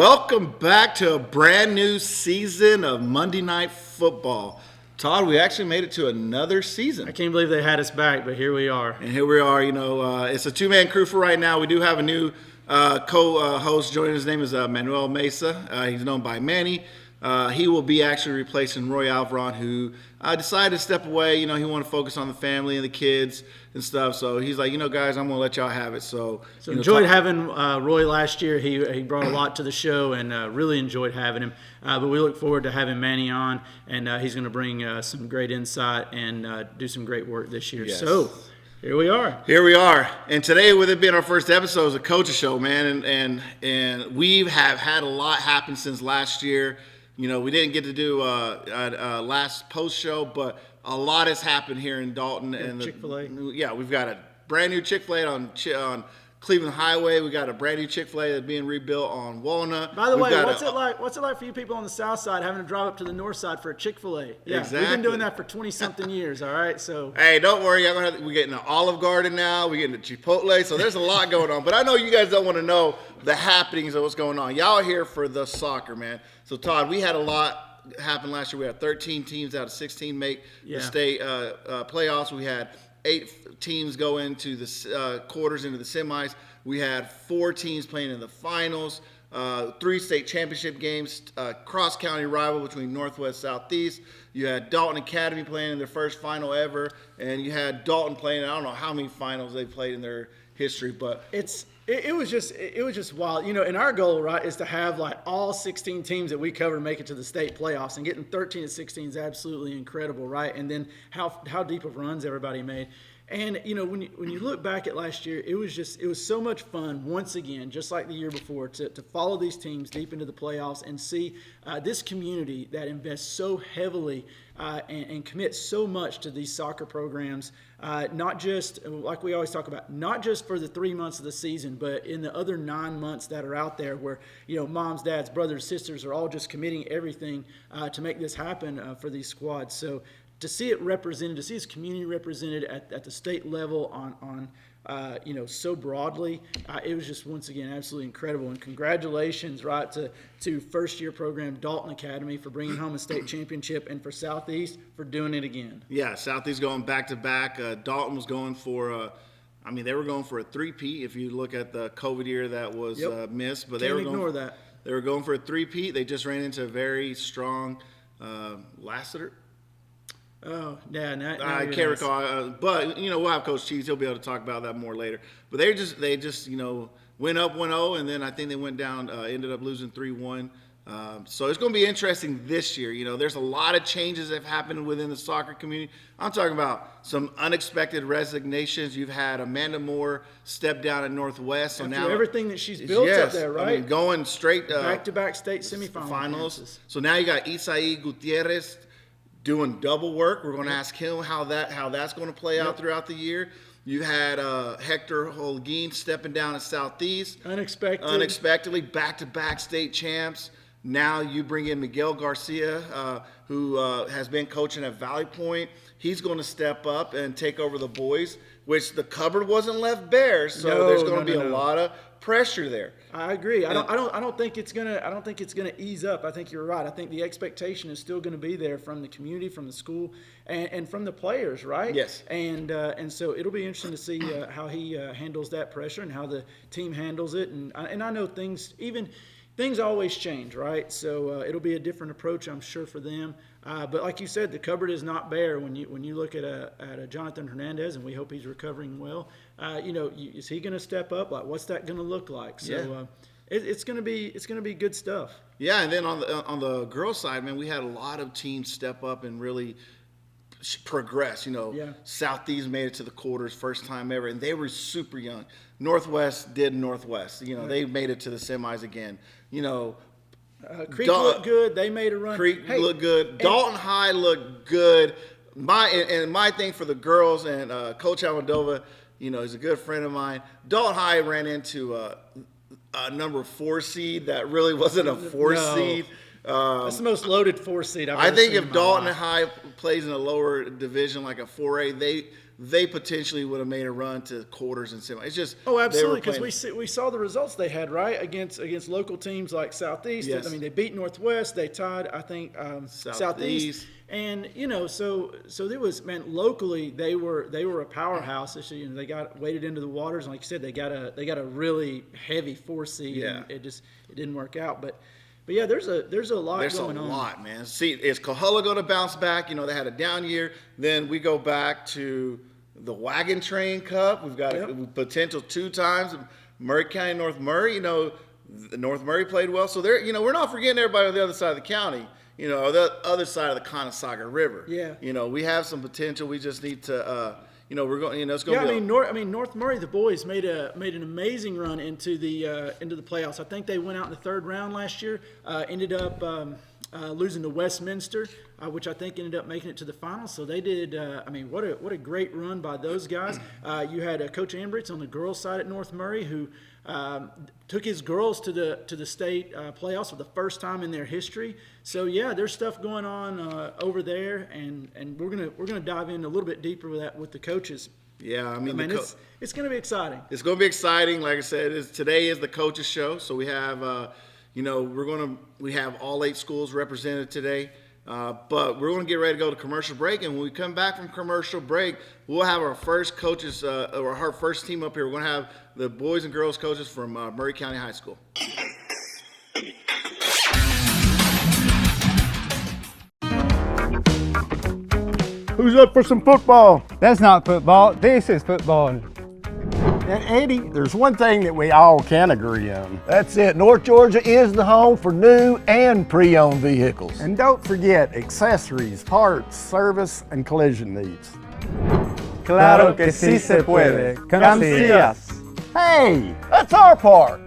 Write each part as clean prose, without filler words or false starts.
welcome back to a brand new season of Monday Night Football. Todd, we actually made it to another season. I can't believe they had us back, but here we are. And here we are. It's a two-man crew for right now. We do have a new co-host joining. His name is Manuel Mesa. He's known by Manny. He will be actually replacing Roy Alvaron, who decided to step away. He wanted to focus on the family and the kids and stuff. So he's like, guys, I'm going to let y'all have it. So enjoyed having Roy last year. He brought a lot to the show and really enjoyed having him. But we look forward to having Manny on, and he's going to bring some great insight and do some great work this year. Yes. So here we are. Here we are. And today, with it being our first episode, is a coach's show, man. And we have had a lot happen since last year. We didn't get to do a last post show, but a lot has happened here in Dalton. And Chick-fil-A. Yeah, we've got a brand new Chick-fil-A on Cleveland Highway. We got a brand new Chick-fil-A that's being rebuilt on Walnut. By the way, what's it like for you people on the south side having to drive up to the north side for a Chick-fil-A? Yeah, exactly. We've been doing that for 20-something years, all right? So hey, don't worry. We're getting an Olive Garden now. We're getting a Chipotle. So there's a lot going on. But I know you guys don't want to know the happenings of what's going on. Y'all are here for the soccer, man. So, Todd, we had a lot happen last year. We had 13 teams out of 16 make the state playoffs. We had 8 teams go into the quarters, into the semis. We had 4 teams playing in the finals, 3 state championship games, cross-county rival between Northwest, Southeast. You had Dalton Academy playing in their first final ever, and you had Dalton playing, I don't know how many finals they played in their history, but It was just wild, and our goal, right, is to have like all 16 teams that we cover make it to the state playoffs, and getting 13 to 16 is absolutely incredible, right? And then how deep of runs everybody made. And when you look back at last year, it was so much fun once again, just like the year before, to follow these teams deep into the playoffs and see this community that invests so heavily and commits so much to these soccer programs, not just like we always talk about, not just for the 3 months of the season, but in the other 9 months that are out there where moms, dads, brothers, sisters are all just committing everything to make this happen for these squads. So to see it represented, to see this community represented at the state level on so broadly, it was just once again absolutely incredible. And congratulations, right, to first-year program Dalton Academy for bringing home a state championship, and for Southeast for doing it again. Yeah, Southeast going back-to-back. Dalton was going for they were going for a three-peat if you look at the COVID year that was missed. But Can't ignore that. They were going for a three-peat. They just ran into a very strong Lassiter. Oh, yeah. I can't recall, but we'll have Coach Cheese. He'll be able to talk about that more later. But they just went up 1-0, and then I think they went down, ended up losing 3-1. So it's going to be interesting this year. There's a lot of changes that have happened within the soccer community. I'm talking about some unexpected resignations. You've had Amanda Moore step down at Northwest. So now everything that she's built up there, right? Going straight back-to-back state semifinals. Finals. So now you got Isai Gutierrez doing double work. We're going to ask him how that's going to play out throughout the year. You had Hector Holguin stepping down at Southeast. Unexpectedly, back-to-back state champs. Now you bring in Miguel Garcia, who has been coaching at Valley Point. He's going to step up and take over the boys, which the cupboard wasn't left bare. So there's going to be a lot of pressure there. I agree. I don't think it's gonna ease up. I think you're right. I think the expectation is still going to be there from the community, from the school, and from the players, right? Yes. And so it'll be interesting to see how he handles that pressure and how the team handles it. And I know things always change, right? So it'll be a different approach, I'm sure, for them. But like you said, the cupboard is not bare when you look at a Jonathan Hernandez, and we hope he's recovering well. Is he going to step up? Like, what's that going to look like? So it's going to be good stuff. Yeah, and then on the girls' side, man, we had a lot of teams step up and really progress. Southeast made it to the quarters, first time ever, and they were super young. Northwest did Northwest. They made it to the semis again. Creek looked good. They made a run. Creek looked good. Dalton High looked good. My thing for the girls, and Coach Almodova, he's a good friend of mine. Dalton High ran into a number 4 seed that really wasn't a 4 seed. That's the most loaded 4 seed I've I ever think seen in if my Dalton life. High plays in a lower division like a 4A, they potentially would have made a run to quarters and semis. It's just Absolutely, because playing. we saw the results they had, right, against local teams like Southeast. Yes. I mean, they beat Northwest. They tied, I think, Southeast. And so it was, man, locally they were a powerhouse. They got waded into the waters, and like you said, they got a really heavy 4 seed. Yeah. And it didn't work out, but yeah, there's a lot There's going a on. lot, man. See, is Coahuila going to bounce back? They had a down year. Then we go back to the Wagon Train Cup. We've got a potential 2 times. Murray County, North Murray. North Murray played well. So we're not forgetting everybody on the other side of the county. The other side of the Conasauga River. Yeah. We have some potential. We just need to. We're going. It's going to be. North Murray, the boys made an amazing run into the playoffs. I think they went out in the 3rd round last year. Ended up losing to Westminster, which I think ended up making it to the finals. So they did. What a great run by those guys. You had Coach Ambritz on the girls' side at North Murray, who took his girls to the state playoffs for the first time in their history. So yeah, there's stuff going on over there, and we're gonna dive in a little bit deeper with that with the coaches. Yeah, it's going to be exciting. It's going to be exciting. Like I said, today is the coaches show, so we have we have all 8 schools represented today. But we're going to get ready to go to commercial break, and when we come back from commercial break, we'll have our first coaches, or our first team up here. We're going to have the boys and girls coaches from Murray County High School. Who's up for some football? That's not football. This is football. And Eddie, there's one thing that we all can agree on. That's it. North Georgia is the home for new and pre-owned vehicles. And don't forget accessories, parts, service, and collision needs. Claro que sí se puede. Come see us. Hey, that's our part.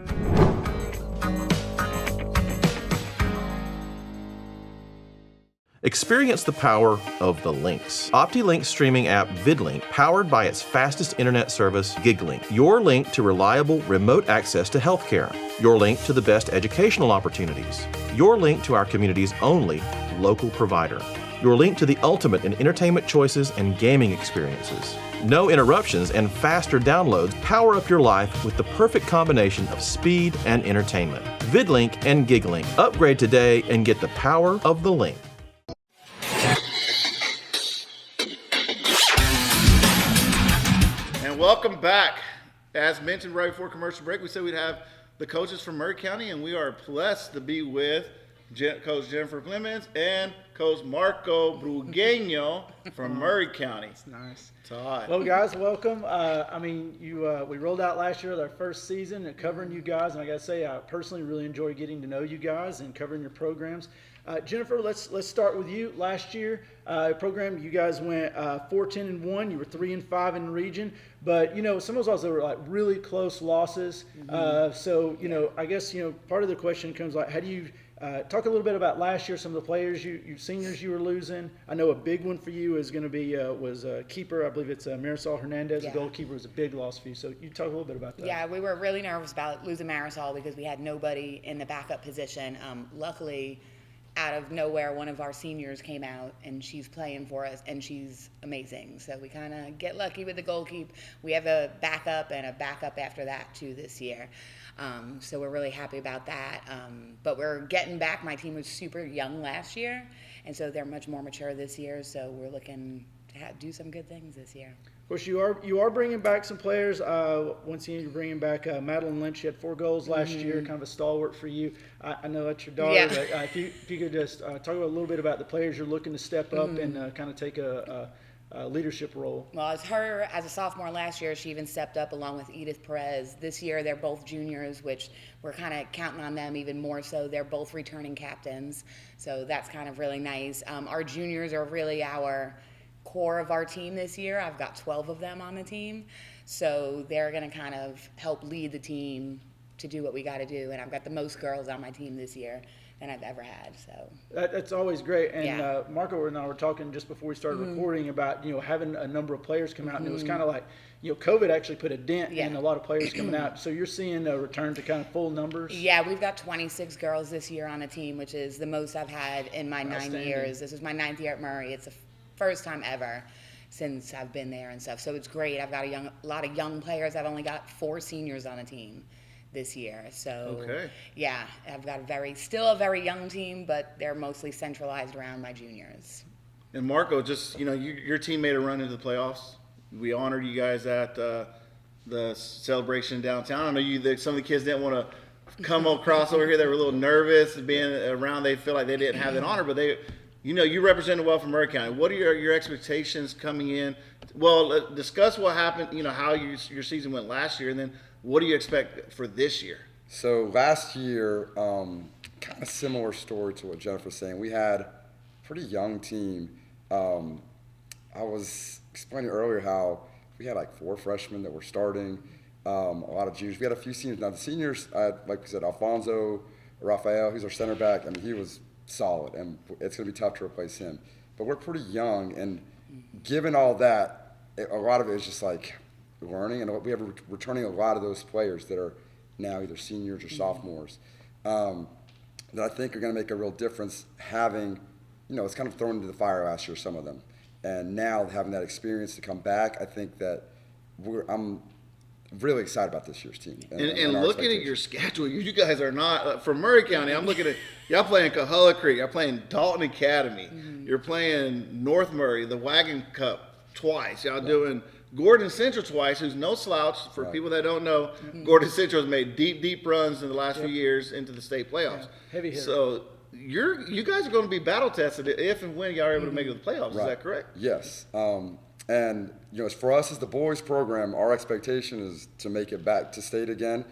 Experience the power of the links. OptiLink streaming app VidLink, powered by its fastest internet service, GigLink. Your link to reliable remote access to healthcare. Your link to the best educational opportunities. Your link to our community's only local provider. Your link to the ultimate in entertainment choices and gaming experiences. No interruptions and faster downloads power up your life with the perfect combination of speed and entertainment. VidLink and GigLink. Upgrade today and get the power of the link. Welcome back. As mentioned right before commercial break, we said we'd have the coaches from Murray County, and we are blessed to be with Coach Jennifer Clemens and Coach Marco Brugueño from Murray County. That's nice. Todd. Well, guys, welcome. We rolled out last year with our first season and covering you guys, and I got to say, I personally really enjoy getting to know you guys and covering your programs. Jennifer, let's start with you. Last year, program you guys went 4-10-1. You were 3-5 in the region, but some of those also were like really close losses. Mm-hmm. I guess part of the question comes like, how do you talk a little bit about last year? Some of the players you seniors you were losing. I know a big one for you is going to be was keeper. I believe it's Marisol Hernandez. Yeah. The goalkeeper was a big loss for you. So you talk a little bit about that. Yeah, we were really nervous about losing Marisol because we had nobody in the backup position. Luckily, out of nowhere, one of our seniors came out, and she's playing for us, and she's amazing. So we kind of get lucky with the goalkeeper. We have a backup and a backup after that, too, this year. So we're really happy about that. But we're getting back. My team was super young last year, and so they're much more mature this year. So we're looking to do some good things this year. Of course, you are bringing back some players. Once again, you're bringing back Madeline Lynch. She had 4 goals last year, kind of a stalwart for you. I know that's your daughter, but if you could just talk a little bit about the players you're looking to step up and kind of take a leadership role. Well, as a sophomore last year, she even stepped up along with Edith Perez. This year, they're both juniors, which we're kind of counting on them even more so. They're both returning captains, so that's kind of really nice. Our juniors are really our core of our team this year. I've got 12 of them on the team, so they're going to kind of help lead the team to do what we got to do, and I've got the most girls on my team this year, than I've ever had. So That's always great. And Yeah. Marco and I were talking just before we started recording about, having a number of players come out, and it was kind of like, COVID actually put a dent in a lot of players coming out. So you're seeing a return to kind of full numbers? yeah, we've got 26 girls this year on a team, which is the most I've had in my 9 Outstanding. years. This is my 9th year at Murray. It's the first time ever since I've been there and stuff. So it's great. I've got a lot of young players. I've only got 4 seniors on a team this year. So Okay. yeah, I've got still a very young team, but they're mostly centralized around my juniors. And Marco, just your team made a run into the playoffs. We honored you guys at the celebration downtown. I know some of the kids didn't want to come across over here. They were a little nervous being around. They feel like they didn't have that honor, but you represented well for Murray County. What are your expectations coming in? Well, discuss what happened. How your season went last year, and then what do you expect for this year? So last year, kind of similar story to what Jennifer's saying. We had a pretty young team. I was explaining earlier how we had like 4 freshmen that were starting, a lot of juniors. We had a few seniors. Now the seniors, like we said, Alfonso Rafael, he's our center back. I mean, he was solid, and it's going to be tough to replace him. But we're pretty young, and given all that, a lot of it is just like learning, and we have returning a lot of those players that are now either seniors or sophomores that I think are going to make a real difference. Having, it's kind of thrown into the fire last year, some of them, and now having that experience to come back, I think that I'm really excited about this year's team. And looking at your schedule, you guys are not for Murray County. I'm looking at y'all playing Coahulla Creek, y'all playing Dalton Academy, you're playing North Murray, the Wagon Cup twice, y'all doing Gordon Central twice, who's no slouch. For people that don't know, Gordon Central has made deep runs in the last few years into the state playoffs. Heavy hitter. So you guys are going to be battle tested if and when y'all are able to make it to the playoffs. Is that correct? Yes. And for us as the boys program, our expectation is to make it back to state again.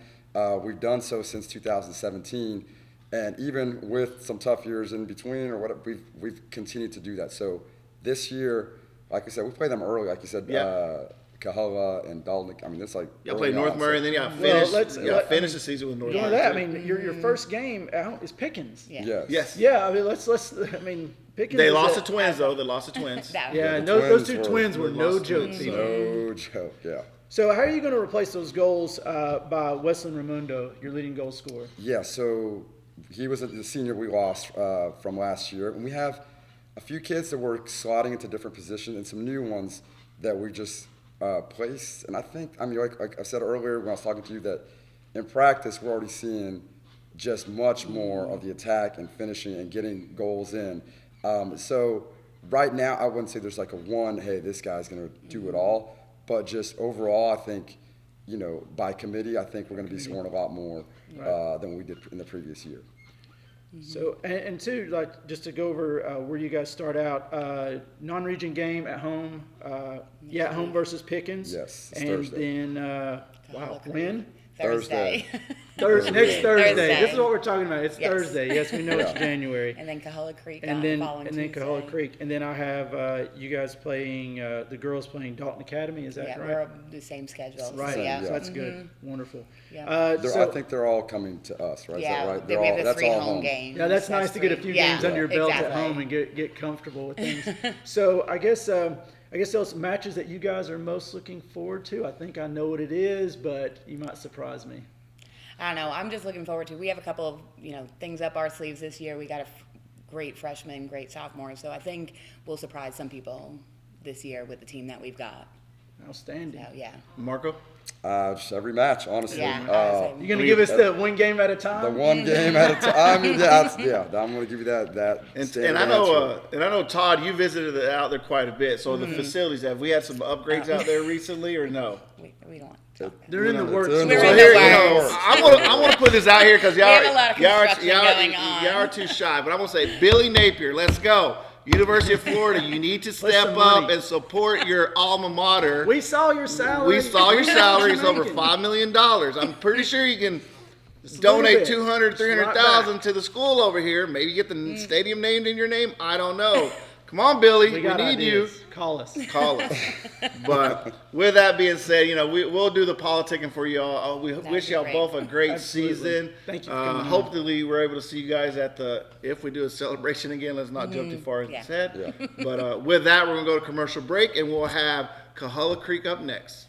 We've done so since 2017, and even with some tough years in between or whatever, we've continued to do that. So this year, like I said, we play them early, like you said, Coahulla and Dalton. I mean, it's like Y'all play North Murray, and then y'all finish the season with North Murray. That, I mean, your first game is Pickens. Yeah. Yes. Yeah, I mean, Pickens. They lost the Twins, though. They lost the Twins. Yeah, and the those two twins twins were no joke. No joke, yeah. So how are you going to replace those goals by Wesley Raimundo, your leading goal scorer? Yeah, so he was the senior we lost from last year. And we have a few kids that were slotting into different positions and some new ones that we just placed. And I think, like I said earlier when I was talking to you, that in practice we're already seeing just much more of the attack and finishing and getting goals in. So right now I wouldn't say there's like hey, this guy's going to do it all. But just overall, I think, by committee, I think we're going to be scoring a lot more than we did in the previous year. So, and two, like, just to go over where you guys start out, non-region game at home, at home versus Pickens. Yes, it's and Thursday. Then, when? Thursday. Next Thursday. Thursday. This is what we're talking about. It's Yes. Thursday. Yes, we know it's January. And then Coahulla Creek And then following Coahulla Tuesday. Creek, and then I have you guys playing the girls playing Dalton Academy. Is that Yeah, right? we're the same schedule. Right. So, yeah. So that's good. Wonderful. Yeah. I think they're all coming to us, right? Yeah, Is that right? then we have the That's 3 all home games. Yeah, that's nice to get a few games under your belt at home and get comfortable with things. So I guess those matches that you guys are most looking forward to. I think I know what it is, but you might surprise me. I don't know. I'm just looking forward to. We have a couple of things up our sleeves this year. We got a great freshman, great sophomore. So I think we'll surprise some people this year with the team that we've got. Outstanding. So yeah. Marco? Just every match, honestly. Yeah. You're gonna give us the one game at a time. The one game at a time. I'm going to give you that. And I know Todd, you visited out there quite a bit. So the facilities, have we had some upgrades out there recently, or no? We don't. They're in the works. We're So in here, the works. I want to put this out here because y'all have a lot of construction going on. y'all are too shy. But I'm gonna say, Billy Napier, let's go. University of Florida, you need to step some up money. and support your alma mater. We saw your salary. We saw your How salary much is you over making? $5 million. I'm pretty sure you can little donate bit. $200,000, Just right $300,000 back. to the school over here. Maybe get the stadium named in your name. I don't know. Come on, Billy. We got need ideas. you. Call us. Call us. But with that being said, we'll do the politicking for y'all. We wish y'all great. both a great Absolutely. season. Thank you for coming on. Hopefully, we're able to see you guys at if we do a celebration again. Let's not jump too far ahead. Yeah. But with that, we're going to go to commercial break, and we'll have Coahulla Creek up next.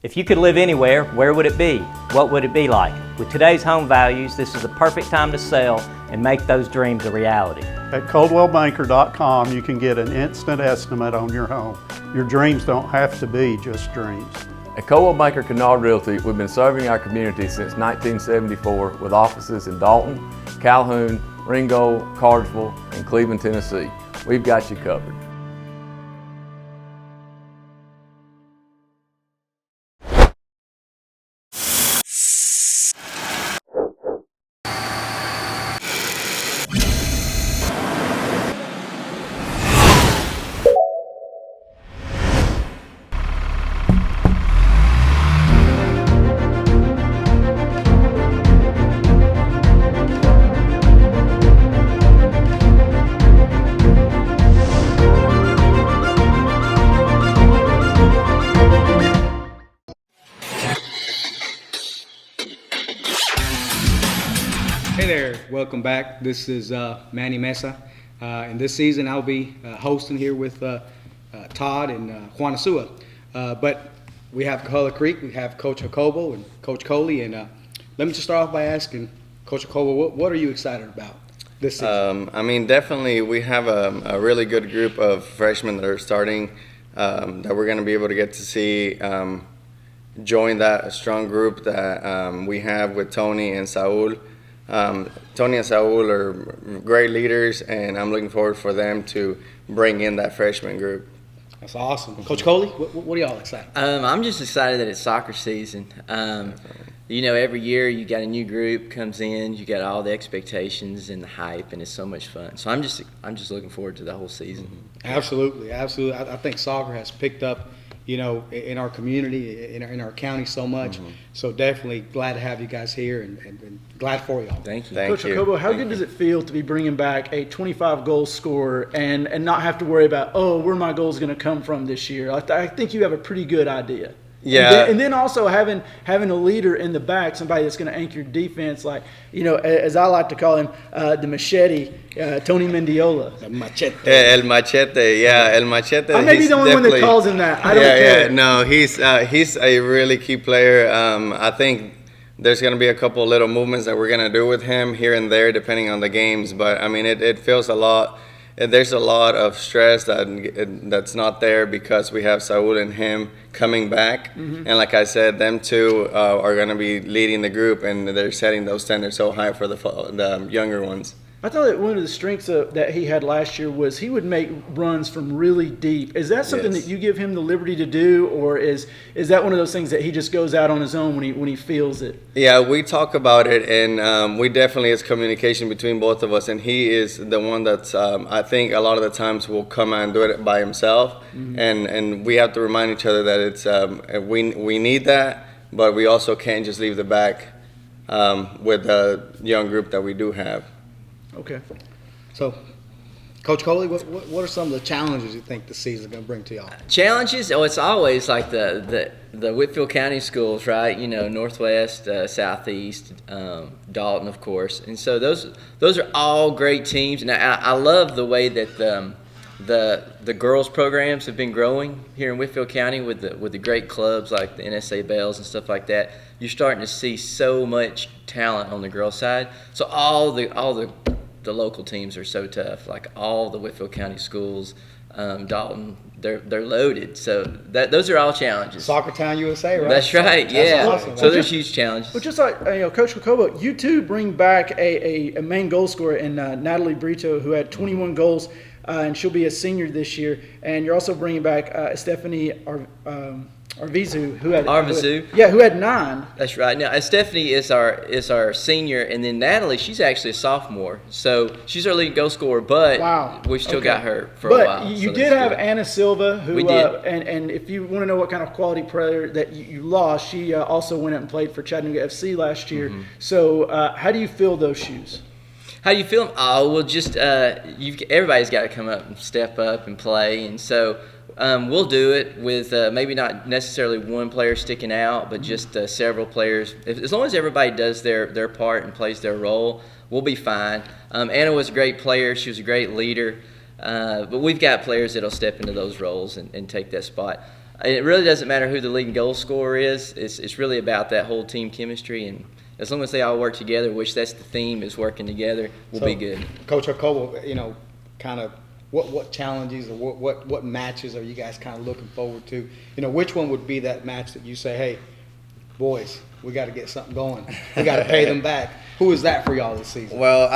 If you could live anywhere, where would it be? What would it be like? With today's home values, this is the perfect time to sell and make those dreams a reality. At ColdwellBanker.com, you can get an instant estimate on your home. Your dreams don't have to be just dreams. At Coldwell Banker Kennard Realty, we've been serving our community since 1974 with offices in Dalton, Calhoun, Ringgold, Cartersville, and Cleveland, Tennessee. We've got you covered. Hey there, welcome back. This is Manny Mesa. And this season I'll be hosting here with Todd and Juan Asua. But we have Coahulla Creek, we have Coach Jacobo and Coach Coley. And let me just start off by asking Coach Jacobo, what are you excited about this season? Definitely we have a really good group of freshmen that are starting that we're going to be able to get to see join that strong group that we have with Tony and Saul. Tony and Saul are great leaders, and I'm looking forward for them to bring in that freshman group. That's awesome. Coach Coley, what are y'all excited about? I'm just excited that it's soccer season. Every year you got a new group comes in, you got all the expectations and the hype, and it's so much fun. So I'm just looking forward to the whole season. Absolutely. I think soccer has picked up, in our community, in our county so much. So definitely glad to have you guys here and glad for y'all. Thank you. Coach Jacobo, how good does it feel to be bringing back a 25-goal scorer and not have to worry about, where my goal's going to come from this year? I think you have a pretty good idea. Yeah. And then also having a leader in the back, somebody that's going to anchor your defense, like, as I like to call him, the machete, Tony Mendiola. El Machete. El Machete, yeah, El Machete. I may be the only one that calls him that. I don't care. Yeah, no, he's a really key player. I think there's going to be a couple little movements that we're going to do with him here and there, depending on the games. But it feels a lot. There's a lot of stress that's not there because we have Saul and him coming back. And like I said, them two are going to be leading the group, and they're setting those standards so high for the younger ones. I thought that one of the strengths that he had last year was he would make runs from really deep. Is that something that you give him the liberty to do, or is that one of those things that he just goes out on his own when he feels it? Yeah, we talk about it, and we definitely, it's communication between both of us, and he is the one that's, I think a lot of the times will come out and do it by himself, and we have to remind each other that it's we need that, but we also can't just leave the back with the young group that we do have. Okay. So, Coach Coley, what are some of the challenges you think this season is going to bring to y'all? Challenges? It's always like the Whitfield County schools, right? Northwest, Southeast, Dalton, of course. And so those are all great teams. And I love the way that the girls programs have been growing here in Whitfield County with the great clubs like the NSA Bells and stuff like that. You're starting to see so much talent on the girls' side. So all the local teams are so tough. Like all the Whitfield County schools, Dalton, they're loaded. So those are all challenges. Soccer Town USA, right? That's right. Yeah. That's awesome. So there's huge challenges. But just like Coach Jacobo, you too bring back a main goal scorer in Natalie Brito, who had 21 goals, and she'll be a senior this year. And you're also bringing back Stephanie Arvizu, who had Arvizu. who had 9. That's right. Now, Stephanie is our senior, and then Natalie, she's actually a sophomore, so she's our leading goal scorer. But we've still got her for a while. But you did have Anna Silva, who we did. And if you want to know what kind of quality player that you lost, she also went out and played for Chattanooga FC last year. So how do you fill those shoes? How do you feel? Oh, well, just everybody's got to come up and step up and play, and so. We'll do it with maybe not necessarily one player sticking out, but just several players. As long as everybody does their part and plays their role, we'll be fine. Anna was a great player. She was a great leader. But we've got players that will step into those roles and take that spot. It really doesn't matter who the leading goal scorer is. It's really about that whole team chemistry. And as long as they all work together, which that's the theme, is working together, we'll be good. Coach Jacobo, kind of what challenges or what matches are you guys kind of looking forward to? Which one would be that match that you say, hey, boys, we got to get something going. We got to pay them back. Who is that for y'all this season? Well,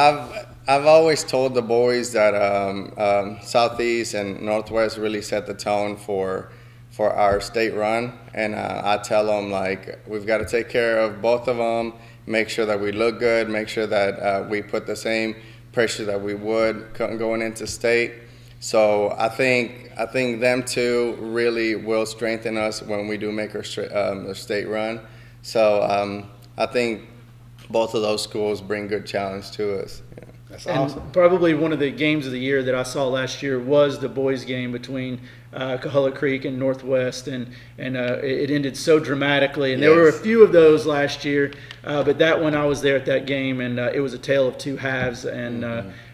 I've always told the boys that Southeast and Northwest really set the tone for our state run, and I tell them, like, we've got to take care of both of them, make sure that we look good, make sure that we put the same pressure that we would going into state. So I think them two really will strengthen us when we do make our state run. So I think both of those schools bring good challenge to us. Yeah. That's and awesome. Probably one of the games of the year that I saw last year was the boys' game between Coahulla Creek and Northwest, and it ended so dramatically. And there were a few of those last year, but that one I was there at that game, and it was a tale of two halves, and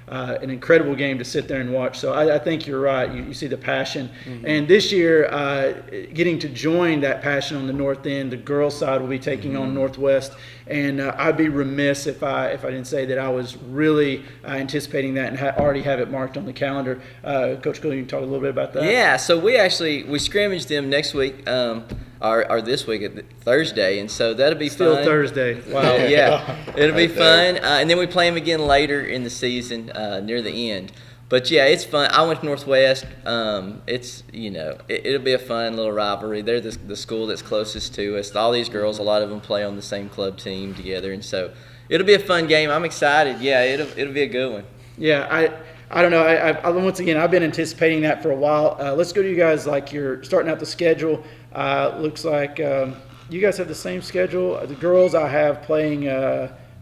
an incredible game to sit there and watch. So I think you're right. You see the passion, and this year getting to join that passion on the north end, the girls' side will be taking on Northwest. And I'd be remiss if I didn't say that I was really anticipating that and already have it marked on the calendar. Coach Cooley, you can talk a little bit about that? Yeah, so we scrimmage them next week, or this week, Thursday, and so that'll be Still fun. Thursday. Wow. Yeah, it'll be fun. And then we play them again later in the season, near the end. But yeah, it's fun. I went to Northwest. It's it'll be a fun little rivalry. They're the school that's closest to us. All these girls, a lot of them play on the same club team together, and so it'll be a fun game. I'm excited. Yeah, it'll be a good one. Yeah, I don't know. I once again, I've been anticipating that for a while. Let's go to you guys. Like, you're starting out the schedule. Looks like you guys have the same schedule. The girls I have playing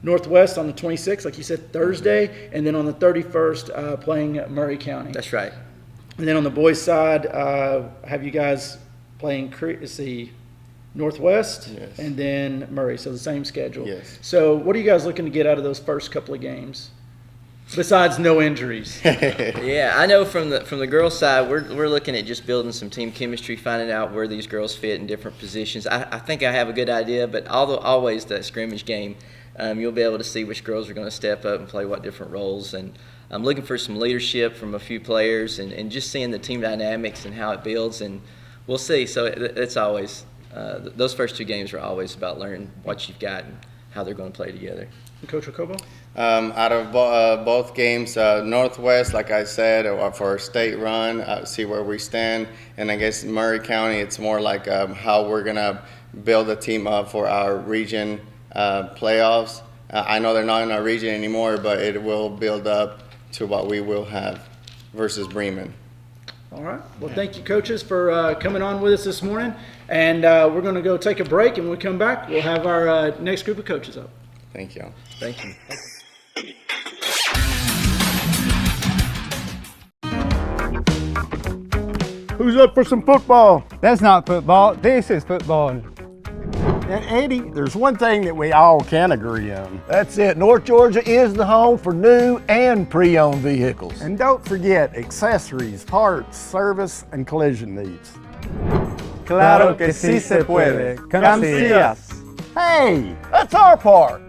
Northwest on the 26th, like you said, Thursday, and then on the 31st playing Murray County. That's right. And then on the boys' side, have you guys playing Northwest and then Murray, so the same schedule. Yes. So what are you guys looking to get out of those first couple of games, besides no injuries? Yeah, I know from the girls' side, we're looking at just building some team chemistry, finding out where these girls fit in different positions. I think I have a good idea, but always that scrimmage game, you'll be able to see which girls are going to step up and play what different roles. And I'm looking for some leadership from a few players and just seeing the team dynamics and how it builds, and we'll see. So it's always those first two games are always about learning what you've got and how they're going to play together. Coach Okobo? Out of both games, Northwest, like I said, for a state run, see where we stand. And I guess Murray County, it's more like how we're going to build a team up for our region playoffs. I know they're not in our region anymore, but it will build up to what we will have versus Bremen. All right. Well, thank you, coaches, for coming on with us this morning. And we're going to go take a break, and when we come back, we'll have our next group of coaches up. Thank you. Thank you. Who's up for some football? That's not football. This is football. And Eddie, there's one thing that we all can agree on. That's it. North Georgia is the home for new and pre-owned vehicles. And don't forget accessories, parts, service, and collision needs. Claro que sí se puede. Come see us. Hey, that's our part.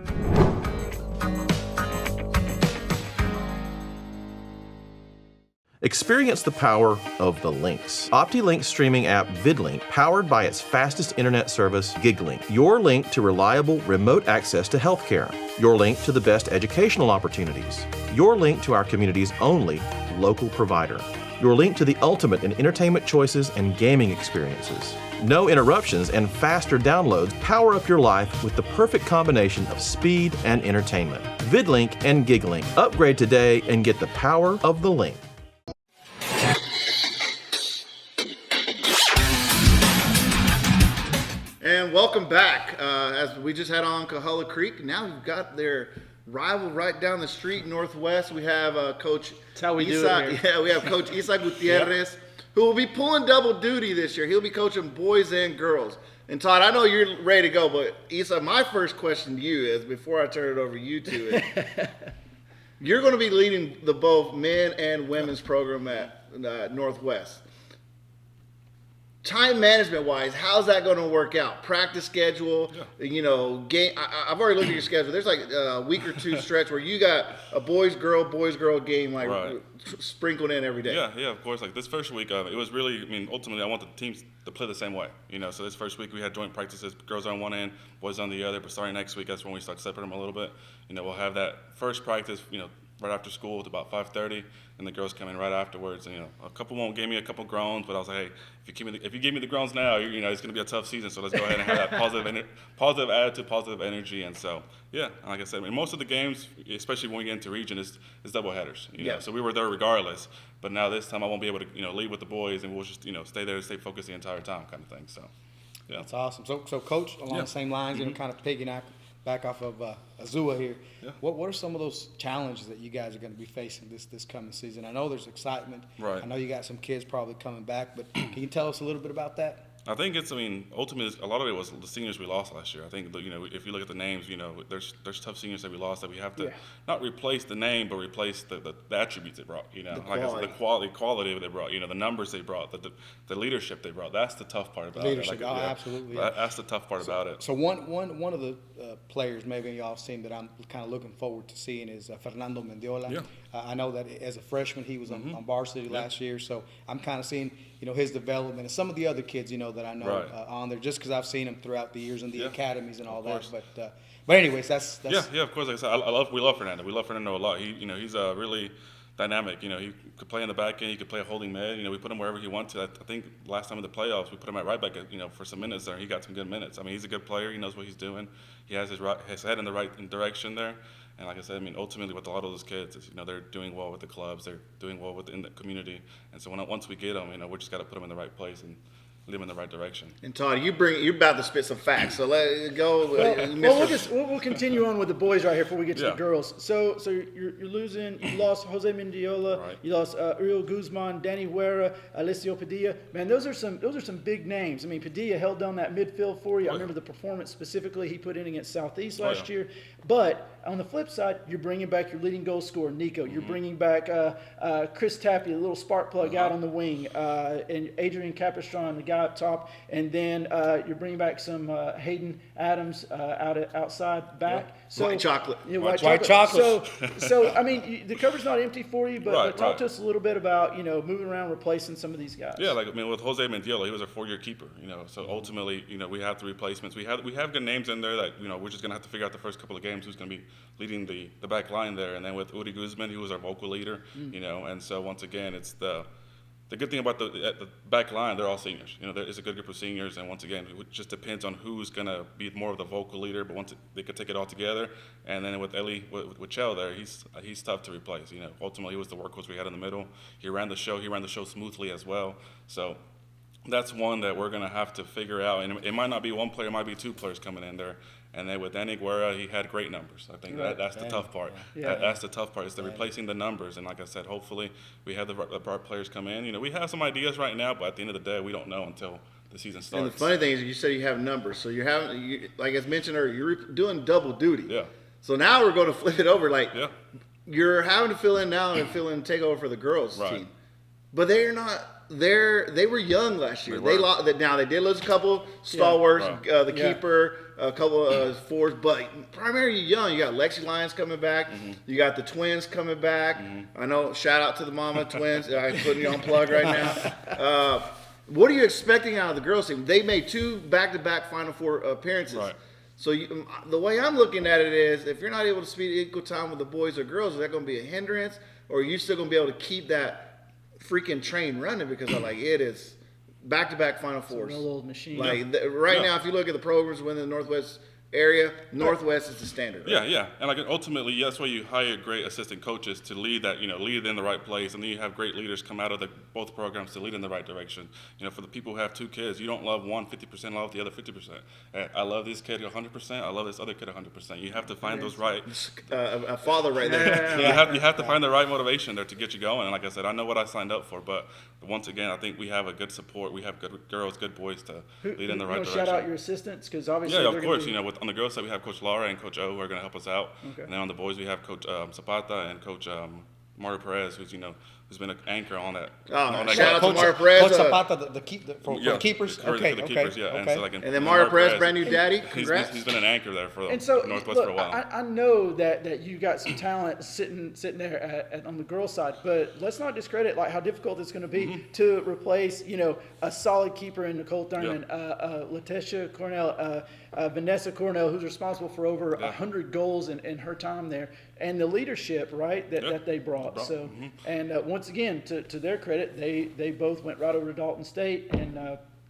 Experience the power of the links. OptiLink's streaming app VidLink, powered by its fastest internet service, GigLink. Your link to reliable remote access to healthcare. Your link to the best educational opportunities. Your link to our community's only local provider. Your link to the ultimate in entertainment choices and gaming experiences. No interruptions and faster downloads power up your life with the perfect combination of speed and entertainment. VidLink and GigLink. Upgrade today and get the power of the link. And welcome back. As we just had on Coahulla Creek, now we've got their rival right down the street, Northwest. We have Coach That's how we do Isaac. it here. Yeah, we have Coach Isaac Gutierrez, who will be pulling double duty this year. He'll be coaching boys and girls. And Todd, I know you're ready to go, but Isaac, my first question to you is, before I turn it over to you two, is you're going to be leading the both men and women's program at Northwest. Time management wise, how's that going to work out? Practice schedule, game. I've already looked at your schedule. There's like a week or two stretch where you got a boys girl game sprinkled in every day. Yeah, of course. Like this first week, it was really. Ultimately, I want the teams to play the same way. So this first week we had joint practices, girls on one end, boys on the other. But starting next week, that's when we start separating them a little bit. We'll have that first practice, right after school at about 5:30, and the girls come in right afterwards. And, a couple won't give me a couple groans, but I was like, hey, if you give me the groans now, it's going to be a tough season. So let's go ahead and have that positive attitude, positive energy. And so, yeah, like I said, most of the games, especially when we get into region, is double headers. So we were there regardless. But now this time I won't be able to lead with the boys, and we'll just stay there and stay focused the entire time, kind of thing. So, yeah, that's awesome. So Coach, along the same lines, kind of piggyback back off of Azua here. Yeah. What are some of those challenges that you guys are going to be facing this coming season? I know there's excitement. Right. I know you got some kids probably coming back, but can you tell us a little bit about that? I think ultimately a lot of it was the seniors we lost last year. I think, if you look at the names, there's tough seniors that we lost that we have to not replace the name, but replace the attributes they brought. The quality of they brought. The numbers they brought, the leadership they brought. That's the tough part about leadership, it. Absolutely. That's the tough part about it. So one of the players maybe y'all have seen that I'm kind of looking forward to seeing is Fernando Mendiola. Yeah. I know that as a freshman he was on varsity last year, so I'm kind of seeing his development and some of the other kids that I know on there, just because I've seen them throughout the years in the academies and all that. But anyways, that's yeah, of course. Like I said, we love Fernando. We love Fernando a lot. He's really dynamic. He could play in the back end. He could play a holding mid. We put him wherever he wants to. I think last time in the playoffs we put him at right back. For some minutes there, he got some good minutes. He's a good player. He knows what he's doing. He has his head in the right direction there. And like I said, ultimately with a lot of those kids, is, they're doing well with the clubs. They're doing well within the community. And so once we get them, we just got to put them in the right place and lead them in the right direction. And Todd, you're about to spit some facts, so let it go. We'll continue on with the boys right here before we get to the girls. So you're losing. You lost Jose Mendiola. Right. You lost Uriel Guzman, Danny Huera, Alessio Padilla. Man, those are some big names. Padilla held down that midfield for you. I remember the performance specifically he put in against Southeast last year. But on the flip side, you're bringing back your leading goal scorer, Nico. You're bringing back Chris Tappy, a little spark plug out on the wing, and Adrian Capistran, the guy up top. And then you're bringing back some Hayden Adams outside back. Yeah. So, white chocolate. White chocolate. So the cupboard's not empty for you, but talk to us a little bit about moving around, replacing some of these guys. Yeah, with Jose Mendiola, he was a 4-year keeper. So ultimately, we have the replacements. We have good names in there that we're just gonna have to figure out the first couple of games who's going to be leading the back line there. And then with Uri Guzman, he was our vocal leader, and so once again, it's the good thing about the back line, they're all seniors. There is a good group of seniors, and once again, it just depends on who's going to be more of the vocal leader, but once they could take it all together. And then with Eli, with Chell there, he's tough to replace. Ultimately, he was the workhorse we had in the middle. He ran the show smoothly as well. So that's one that we're going to have to figure out. And it might not be one player, it might be two players coming in there. And then with Danny Guerra, he had great numbers. I think that's the tough part. Yeah. That's the tough part, is replacing the numbers. And like I said, hopefully we have the right players come in. We have some ideas right now, but at the end of the day, we don't know until the season starts. And the funny thing is, you said you have numbers. So like as mentioned earlier, you're doing double duty. Yeah. So now we're going to flip it over. You're having to fill in now and take over for the girls team. But they're not. They were young last year. Now they did lose a couple stalwarts, the keeper, a couple of forwards, but primarily young. You got Lexi Lyons coming back. You got the twins coming back. I know. Shout out to the Mama twins. I'm putting you on plug right now. What are you expecting out of the girls team? They made 2 back-to-back Final Four appearances. Right. So the way I'm looking at it is, if you're not able to spend equal time with the boys or girls, is that going to be a hindrance, or are you still going to be able to keep that freaking train running? Because it is back-to-back Final It's a Fours. real old machine. Like right now, if you look at the programs within the Northwest area, Northwest is the standard. Right? Yeah, and like ultimately, that's why you hire great assistant coaches to lead that, lead in the right place, and then you have great leaders come out of both programs to lead in the right direction. For the people who have two kids, you don't love one 50%, love the other 50%. I love this kid 100%. I love this other kid 100%. You have to find those right. A father right there. You have to find the right motivation there to get you going. And like I said, I know what I signed up for, but once again, I think we have a good support. We have good girls, good boys to lead in the right direction. Shout out your assistants because obviously. Yeah, of course. On the girls side, we have Coach Laura and Coach O who are going to help us out. Okay. And then on the boys, we have Coach Zapata and Coach Mario Perez, who's been an anchor on that. Shout out to Mario Perez. Coach Zapata, for the keepers. For the keepers, yeah. And then Mario Perez, brand new daddy. Congrats. He's been an anchor there for Northwest look, for a while. I know that you got some talent sitting there on the girls' side, but let's not discredit how difficult it's going to be to replace a solid keeper in Nicole Thurman, Letitia Cornell, Vanessa Cornell, who's responsible for over 100 goals in her time there, and the leadership that they brought. So and once again, to their credit, they both went right over to Dalton State and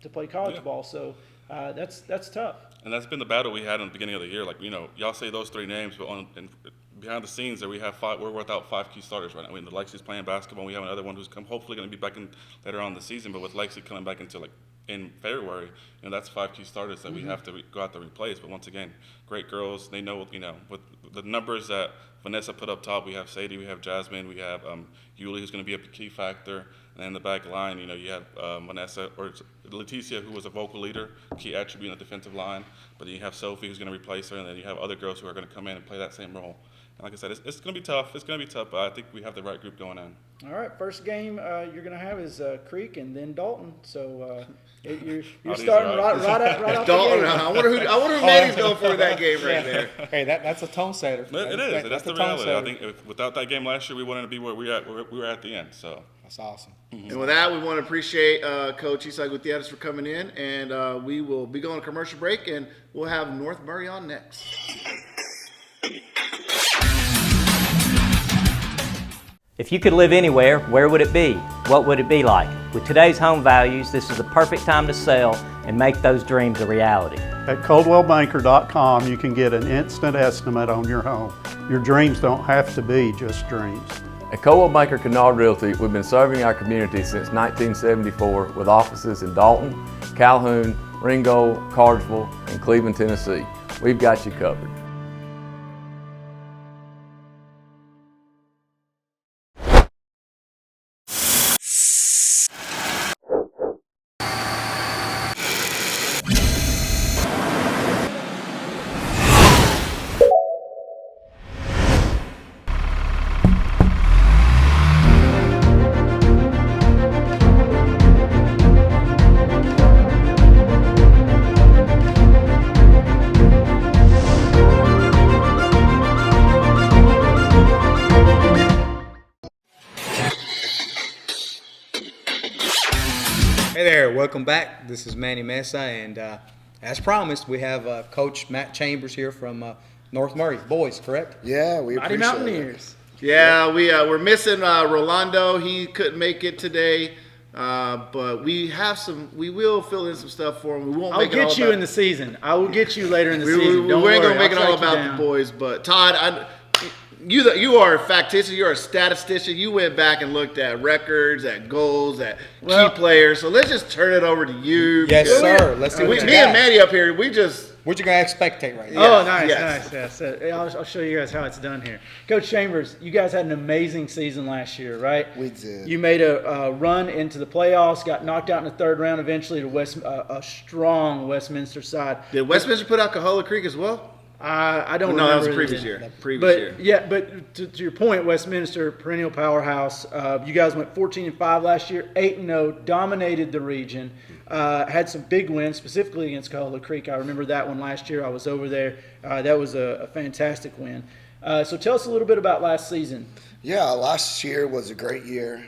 to play college ball. So that's tough. And that's been the battle we had in the beginning of the year. Y'all say those three names, but behind the scenes there we have we're without 5 key starters right now. Lexi's playing basketball. We have another one who's hopefully going to be back in later on in the season. But with Lexi coming back into in February, that's 5 key starters that we have to go out to replace. But once again, great girls. They know, with the numbers that Vanessa put up top, we have Sadie, we have Jasmine, we have Yuli, who's going to be a key factor. And then in the back line, you have Vanessa or Leticia, who was a vocal leader, key attribute in the defensive line. But then you have Sophie, who's going to replace her, and then you have other girls who are going to come in and play that same role. And like I said, it's going to be tough. It's going to be tough, but I think we have the right group going in. All right, first game you're going to have is Creek and then Dalton. So you're starting right off Dalton. the gate. I wonder who Manny's going for in that game right there. Hey, that's a tone setter. It is. That's the reality. I think without that game last year, we wouldn't be where we were at the end. So that's awesome. And with that, we want to appreciate Coach Isai Gutierrez for coming in, and we will be going to commercial break, and we'll have North Murray on next. If you could live anywhere, where would it be? What would it be like? With today's home values, this is the perfect time to sell and make those dreams a reality. At ColdwellBanker.com, you can get an instant estimate on your home. Your dreams don't have to be just dreams. At Coldwell Banker Kennard Realty, we've been serving our community since 1974 with offices in Dalton, Calhoun, Ringgold, Cartersville, and Cleveland, Tennessee. We've got you covered. Hey there, welcome back. This is Manny Mesa, and as promised, we have Coach Matt Chambers here from North Murray. Boys, correct? Yeah, we Mighty appreciate Mountaineers. Yeah, we're missing Rolando. He couldn't make it today, but we will fill in some stuff for him. We won't. I'll make it all get you about, in the season. I will get you later in the we season. Don't ain't worry, gonna make it I'll all track you about down. the boys. But Todd, you are a factitious. You're a statistician. You went back and looked at records, at goals, at key players. So let's just turn it over to you. Yes, because sir. Let's see what you me got. and Manny up here. We're just gonna spectate right now. Oh, nice, yes. nice. Yes. I'll show you guys how it's done here. Coach Chambers, you guys had an amazing season last year, right? We did. You made a run into the playoffs, got knocked out in the third round eventually to a strong Westminster side. Did Westminster put out Cahola Creek as well? I don't No, remember. that was the previous year. But to your point, Westminster, perennial powerhouse. You guys went 14-5 last year, 8-0, dominated the region. Had some big wins, specifically against Cahola Creek. I remember that one last year. I was over there. That was a fantastic win. So tell us a little bit about last season. Yeah, last year was a great year.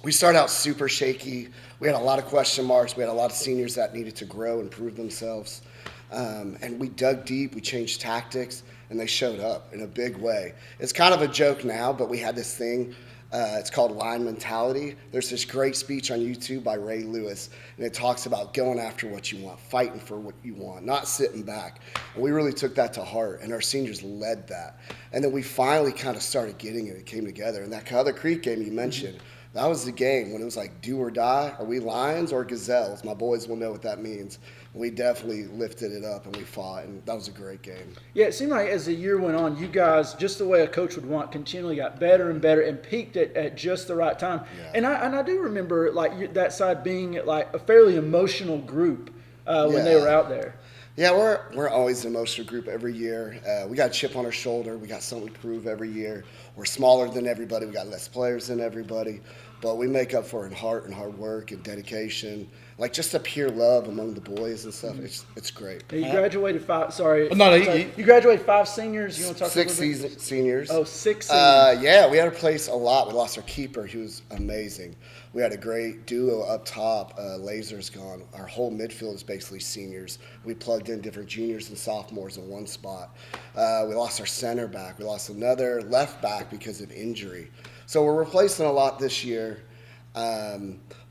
We started out super shaky. We had a lot of question marks. We had a lot of seniors that needed to grow and prove themselves. And we dug deep, we changed tactics, and they showed up in a big way. It's kind of a joke now, but we had this thing It's called Line Mentality. There's this great speech on YouTube by Ray Lewis, and it talks about going after what you want, fighting for what you want, not sitting back. And we really took that to heart, and our seniors led that. And then we finally kind of started getting it. It came together. And that Cutler Creek game you mentioned, that was the game when it was like do or die. Are we lions or gazelles? My boys will know what that means. We definitely lifted it up and we fought, and that was a great game. Yeah, it seemed like as the year went on, you guys, just the way a coach would want, continually got better and better and peaked at just the right time. Yeah. And I do remember like that side being like a fairly emotional group when they were out there. Yeah, we're always an emotional group every year. We got a chip on our shoulder. We got something to prove every year. We're smaller than everybody. We got less players than everybody. But we make up for it in heart and hard work and dedication. Like just a pure love among the boys and stuff. It's great. You graduated five. Sorry, you graduated 5 seniors. You want to talk six a little bit? seniors. Oh, 6 seniors. Yeah, we had to replace a lot. We lost our keeper. He was amazing. We had a great duo up top. Laser's gone. Our whole midfield is basically seniors. We plugged in different juniors and sophomores in one spot. We lost our center back. We lost another left back because of injury. So we're replacing a lot this year.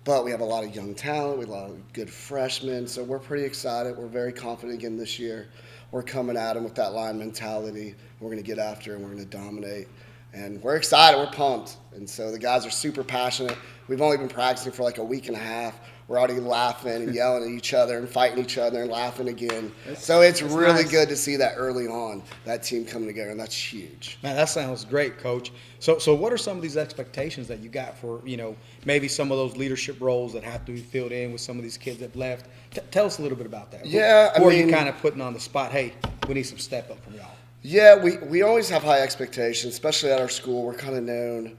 But we have a lot of young talent. We have a lot of good freshmen. So we're pretty excited. We're very confident again this year. We're coming at them with that line mentality. We're going to get after and we're going to dominate. And we're excited. We're pumped. And so the guys are super passionate. We've only been practicing for like a week and a half. We're already laughing and yelling at each other and fighting each other and laughing again. So it's really good to see that early on, that team coming together, and that's huge. Man, that sounds great, Coach. So what are some of these expectations that you got for, maybe some of those leadership roles that have to be filled in with some of these kids that left? Tell us a little bit about that. Yeah, Or you kind of putting on the spot, hey, we need some step up from y'all. Yeah, we always have high expectations, especially at our school. We're kind of known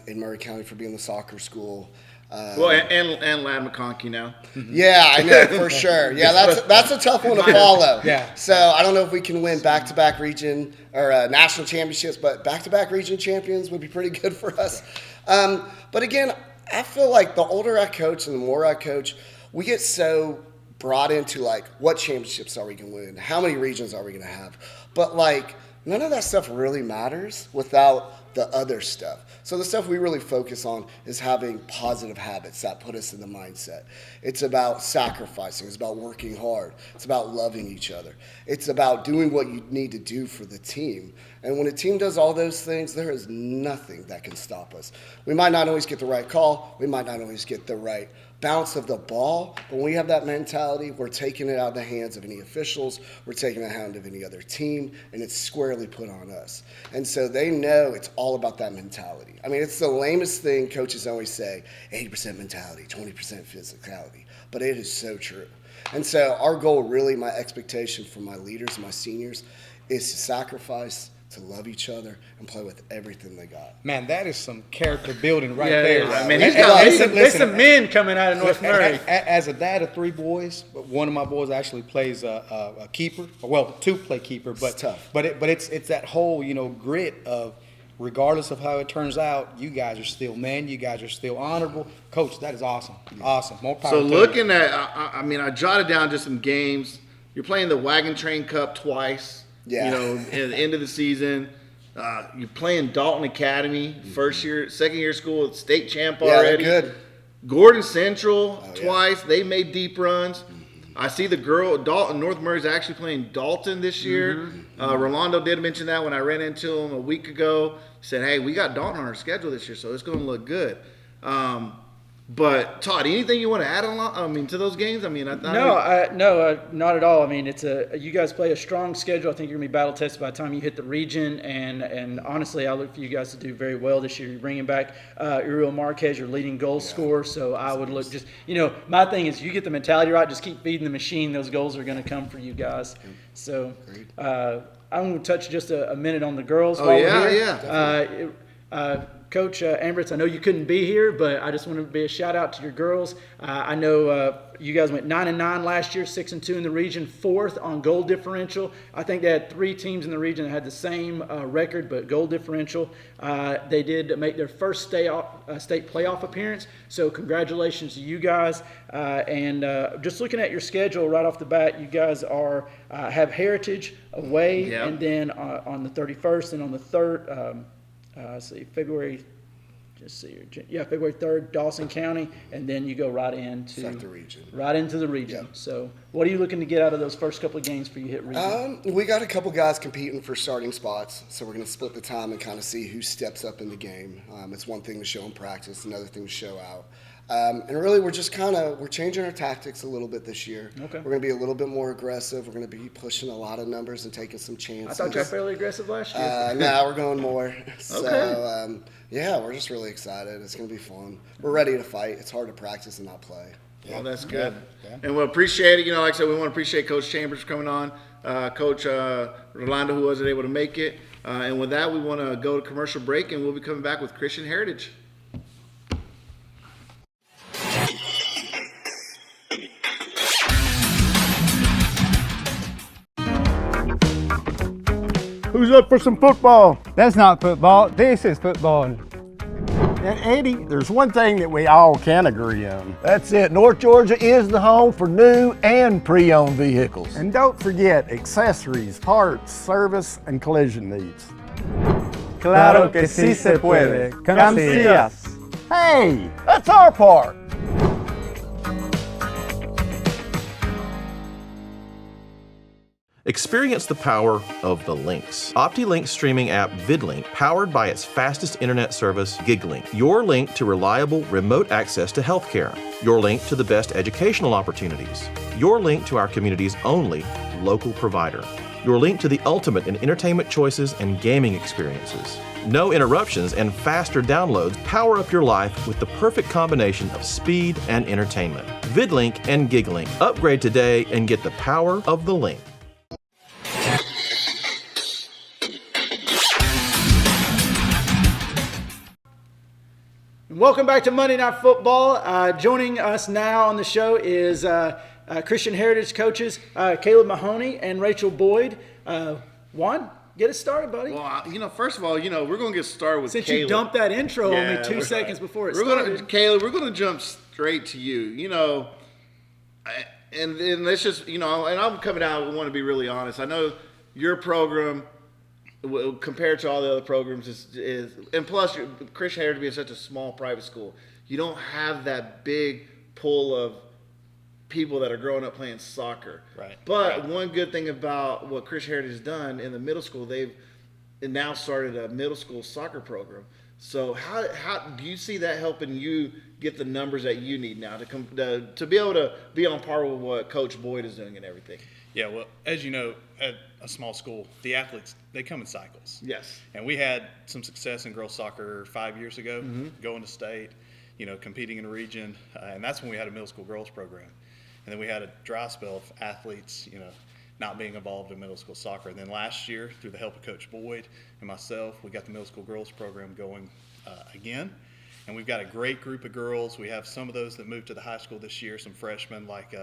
in Murray County for being the soccer school. Well, and Lad McConkey now. Yeah, I know, for sure. Yeah, that's a tough one to follow. Yeah. So I don't know if we can win back-to-back region or national championships, but back-to-back region champions would be pretty good for us. But again, I feel like the older I coach and the more I coach, we get so brought into like what championships are we going to win? How many regions are we going to have? But like none of that stuff really matters without the other stuff. So the stuff we really focus on is having positive habits that put us in the mindset. It's about sacrificing. It's about working hard. It's about loving each other. It's about doing what you need to do for the team. And when a team does all those things, there is nothing that can stop us. We might not always get the right call. We might not always get the right bounce of the ball, but when we have that mentality, we're taking it out of the hands of any officials, we're taking it out of the hand of any other team, and it's squarely put on us. And so they know it's all about that mentality. I mean, it's the lamest thing coaches always say, 80% mentality, 20% physicality, but it is so true. And so our goal, really, my expectation for my leaders, my seniors, is to sacrifice, to love each other, and play with everything they got. Man, that is some character building right there. I mean, there's some men coming out of North Murray. As a dad of 3 boys, one of my boys actually plays a keeper. Well, 2 play keeper, but it's tough. But it's that whole grit of regardless of how it turns out, you guys are still men. You guys are still honorable. Coach, that is awesome. Awesome. More power. So looking at, I jotted down just some games. You're playing the Wagon Train Cup twice. Yeah. At the end of the season. You're playing Dalton Academy, second year school, state champ already. Yeah, good. Gordon Central twice. Yeah. They made deep runs. I see the girl, Dalton, North Murray's actually playing Dalton this year. Rolando did mention that when I ran into him a week ago. He said, hey, we got Dalton on our schedule this year, so it's going to look good. But Todd, anything you want to add to those games? No, not at all. I mean, you guys play a strong schedule. I think you're gonna be battle tested by the time you hit the region, and honestly, I look for you guys to do very well this year. You're bringing back Uriel Marquez, your leading goal scorer. So I would look my thing is you get the mentality right, just keep feeding the machine. Those goals are gonna come for you guys. So I'm gonna touch just a minute on the girls. Coach Ambritz, I know you couldn't be here, but I just want to be a shout out to your girls. I know you guys went 9-9 last year, 6-2 in the region, 4th on goal differential. I think they had 3 teams in the region that had the same record, but goal differential. They did make their first state playoff appearance, so congratulations to you guys. And just looking at your schedule right off the bat, you guys have Heritage away, and then on the 31st and on the 3rd. February just see here. Yeah, February 3rd, Dawson County, and then you go right into South the region. Right into the region. Yep. So, what are you looking to get out of those first couple of games for you hit region? We got a couple guys competing for starting spots, so we're going to split the time and kind of see who steps up in the game. It's one thing to show in practice, another thing to show out. And really, we're just we're changing our tactics a little bit this year. Okay. We're going to be a little bit more aggressive. We're going to be pushing a lot of numbers and taking some chances. I thought you were fairly aggressive last year. Now we're going more. So, Okay. yeah, we're just really excited. It's going to be fun. We're ready to fight. It's hard to practice and not play. Well, that's good. And we'll appreciate it. You know, like I said, we want to appreciate Coach Chambers for coming on, Coach Rolando, who wasn't able to make it. And with that, we want to go to commercial break, and we'll be coming back with Christian Heritage. Who's up for some football? That's not football. This is football. And Eddie, there's one thing that we all can agree on. That's it. North Georgia is the home for new and pre-owned vehicles. And don't forget accessories, parts, service, and collision needs. Claro que sí se puede. Come see us. Hey, that's our part. Experience the power of the links. OptiLink's streaming app VidLink, powered by its fastest internet service, GigLink. Your link to reliable remote access to healthcare. Your link to the best educational opportunities. Your link to our community's only local provider. Your link to the ultimate in entertainment choices and gaming experiences. No interruptions and faster downloads power up your life with the perfect combination of speed and entertainment. VidLink and GigLink. Upgrade today and get the power of the link. Welcome back to Monday Night Football. Joining us now on the show is Christian Heritage coaches Caleb Mahoney and Rachel Boyd. Juan, get us started, buddy. Well, you know, first of all, you know, we're going to get started with Since Caleb. you dumped that intro on me 2 seconds before it started. Caleb, we're going to jump straight to you. You know, and let's just, you know, and I'm coming out, I want to be really honest. I know your program, compared to all the other programs, is and plus Christian Heritage being such a small private school, you don't have that big pool of people that are growing up playing soccer. Right. But one good thing about what Christian Heritage has done in the middle school, they've now started a middle school soccer program. So how do you see that helping you get the numbers that you need now to be able to be on par with what Coach Boyd is doing and everything? Yeah, well, as you know, at a small school, the athletes, they come in cycles. Yes. And we had some success in girls soccer 5 years ago, going to state, you know, competing in a region, and that's when we had a middle school girls program. And then we had a dry spell of athletes, you know, not being involved in middle school soccer. And then last year, through the help of Coach Boyd and myself, we got the middle school girls program going again. And we've got a great group of girls. We have some of those that moved to the high school this year, some freshmen like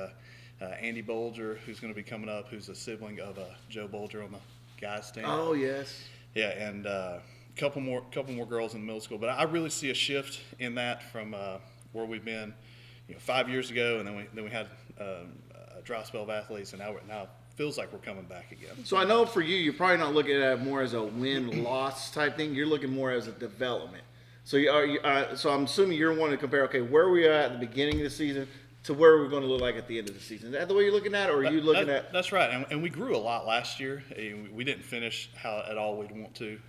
Andy Bolger, who's going to be coming up, who's a sibling of Joe Bolger on the guys team. Oh, yes. Yeah, and couple more girls in the middle school. But I really see a shift in that from where we've been, you know, 5 years ago, and then we had a dry spell of athletes, and now it feels like we're coming back again. So I know for you, you're probably not looking at it more as a win-loss type thing. You're looking more as a development. So so I'm assuming you're wanting to compare, okay, where we are at the beginning of the season to where we're going to look like at the end of the season. Is that the way you're looking at it, or are you looking at? That's right, and we grew a lot last year. We didn't finish how at all we'd want to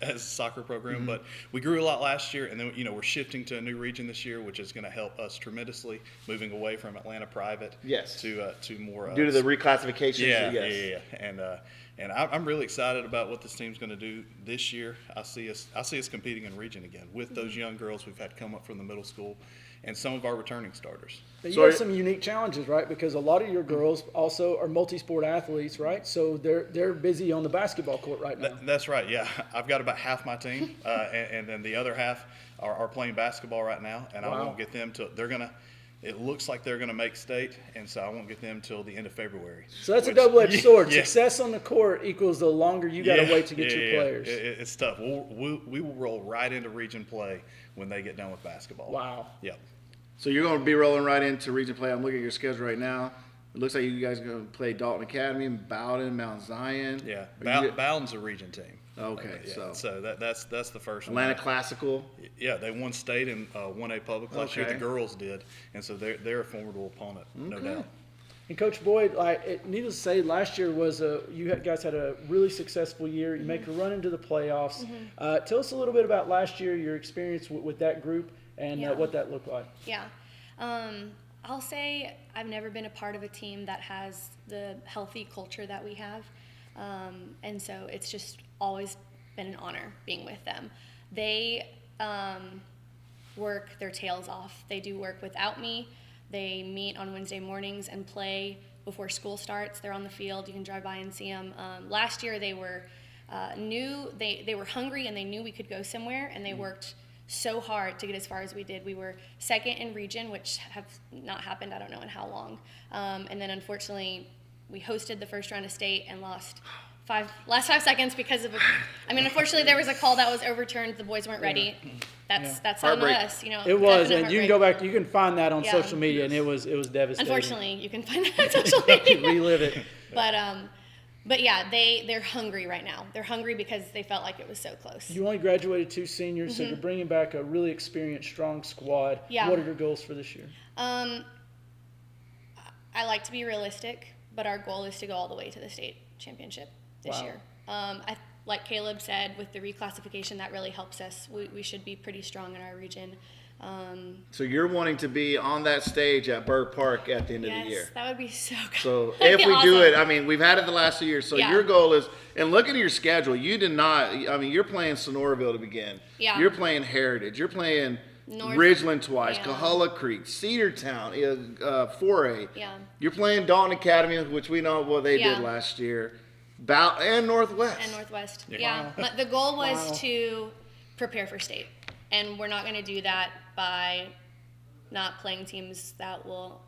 as a soccer program, but we grew a lot last year, and then, you know, we're shifting to a new region this year, which is going to help us tremendously, moving away from Atlanta private to more due to the reclassification. Yeah. And I'm really excited about what this team's going to do this year. I see us competing in region again with those young girls we've had come up from the middle school, and some of our returning starters. But you have some unique challenges, right? Because a lot of your girls also are multi-sport athletes, right? So they're busy on the basketball court right now. That's right, yeah. I've got about half my team, and then the other half are playing basketball right now, and I won't get them till it looks like they're going to make state, and so I won't get them till the end of February. So that's a double-edged sword. Success on the court equals the longer you got to wait to get your players. It's tough. We will roll right into region play when they get done with basketball. Wow. Yep. So you're going to be rolling right into region play. I'm looking at your schedule right now. It looks like you guys are going to play Dalton Academy, Bowden, Mount Zion. Yeah, Bowden's a region team. Okay, so that's the first Atlanta one. Classical. Yeah, they won state and 1A public last year. The Okay. girls did, and so they're a formidable opponent, no doubt. And Coach Boyd, needless to say, last year you guys had a really successful year. You make a run into the playoffs. Tell us a little bit about last year, your experience with that group, and what that looked like. Yeah. I'll say I've never been a part of a team that has the healthy culture that we have. And so it's just always been an honor being with them. They work their tails off. They do work without me. They meet on Wednesday mornings and play before school starts. They're on the field. You can drive by and see them. Last year they were they were hungry and they knew we could go somewhere, and they worked so hard to get as far as we did. We were second in region, which have not happened I don't know in how long. And then unfortunately we hosted the first round of state and lost last 5 seconds because of unfortunately there was a call that was overturned. The boys weren't ready. That's on us, It was, and you can go back. You can find that on social media, and it was devastating. Unfortunately, you can find that on social media. Relive it. But yeah, they're hungry right now. They're hungry because they felt like it was so close. You only graduated 2 seniors, so you're bringing back a really experienced, strong squad. Yeah. What are your goals for this year? I like to be realistic, but our goal is to go all the way to the state championship this year. Like Caleb said, with the reclassification, that really helps us. We should be pretty strong in our region. So you're wanting to be on that stage at Burr Park at the end of the year. Yes, that would be so good. So That'd if be we do awesome. it, we've had it the last 2 years. So Yeah. your goal is, and looking at your schedule, you did not. You're playing Sonoraville to begin. Yeah. You're playing Heritage. You're playing Ridgeland twice, Coahulla Creek, Cedartown, 4A. Yeah. You're playing Dalton Academy, which we know what they Yeah. did last year, and Northwest. Yeah. But the goal was to prepare for state, and we're not going to do that by not playing teams that will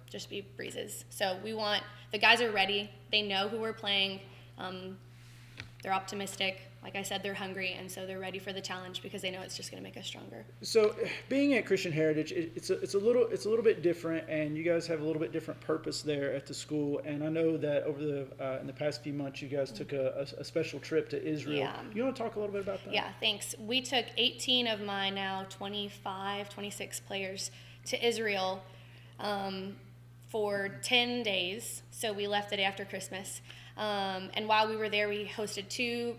just be breezes. So the guys are ready. They know who we're playing. They're optimistic. Like I said, they're hungry, and so they're ready for the challenge because they know it's just going to make us stronger. So, being at Christian Heritage, it's a little bit different, and you guys have a little bit different purpose there at the school. And I know that over in the past few months, you guys took a special trip to Israel. Yeah. You want to talk a little bit about that? Yeah, thanks. We took 18 of my now 26 players to Israel for 10 days. So we left the day after Christmas. And while we were there, we hosted 2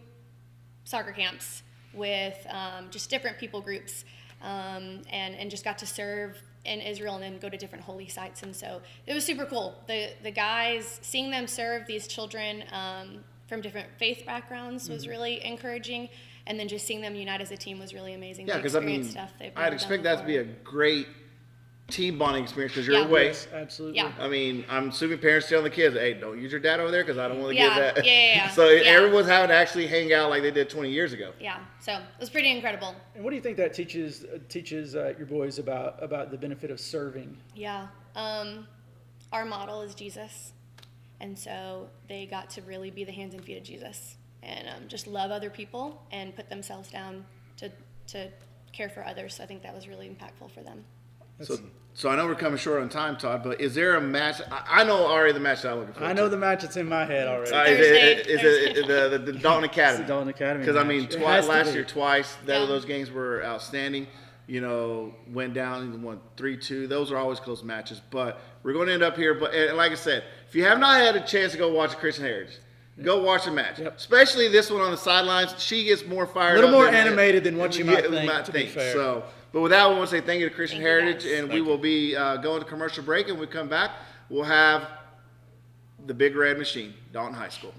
soccer camps with just different people groups, and just got to serve in Israel and then go to different holy sites. And so it was super cool. The guys, seeing them serve these children from different faith backgrounds was really encouraging. And then just seeing them unite as a team was really amazing. Yeah, because I'd expect that to be a great team bonding experience because you're away. Yes, absolutely. Yeah. I'm assuming parents telling the kids, "Hey, don't use your dad over there because I don't want to get that." Yeah. So everyone's having to actually hang out like they did 20 years ago. Yeah, so it was pretty incredible. And what do you think that teaches your boys about the benefit of serving? Yeah, our model is Jesus, and so they got to really be the hands and feet of Jesus, and just love other people and put themselves down to care for others. So I think that was really impactful for them. So I know we're coming short on time, Todd, but is there a match? I know already the match that I'm looking for. I know the match that's in my head already. Is it the Dalton Academy? It's the Dalton Academy. Because last year twice, those games were outstanding. Went down and won 3-2. Those are always close matches. But we're going to end up here. But and like I said, if you have not had a chance to go watch a Christian Heritage, go watch the match. Yep. Especially this one on the sidelines. She gets more fired up. A little more animated than what you might think, to be fair. So, but with that, we want to say thank you to Christian Heritage, and we will be going to commercial break. And when we come back, we'll have the Big Red Machine, Dalton High School.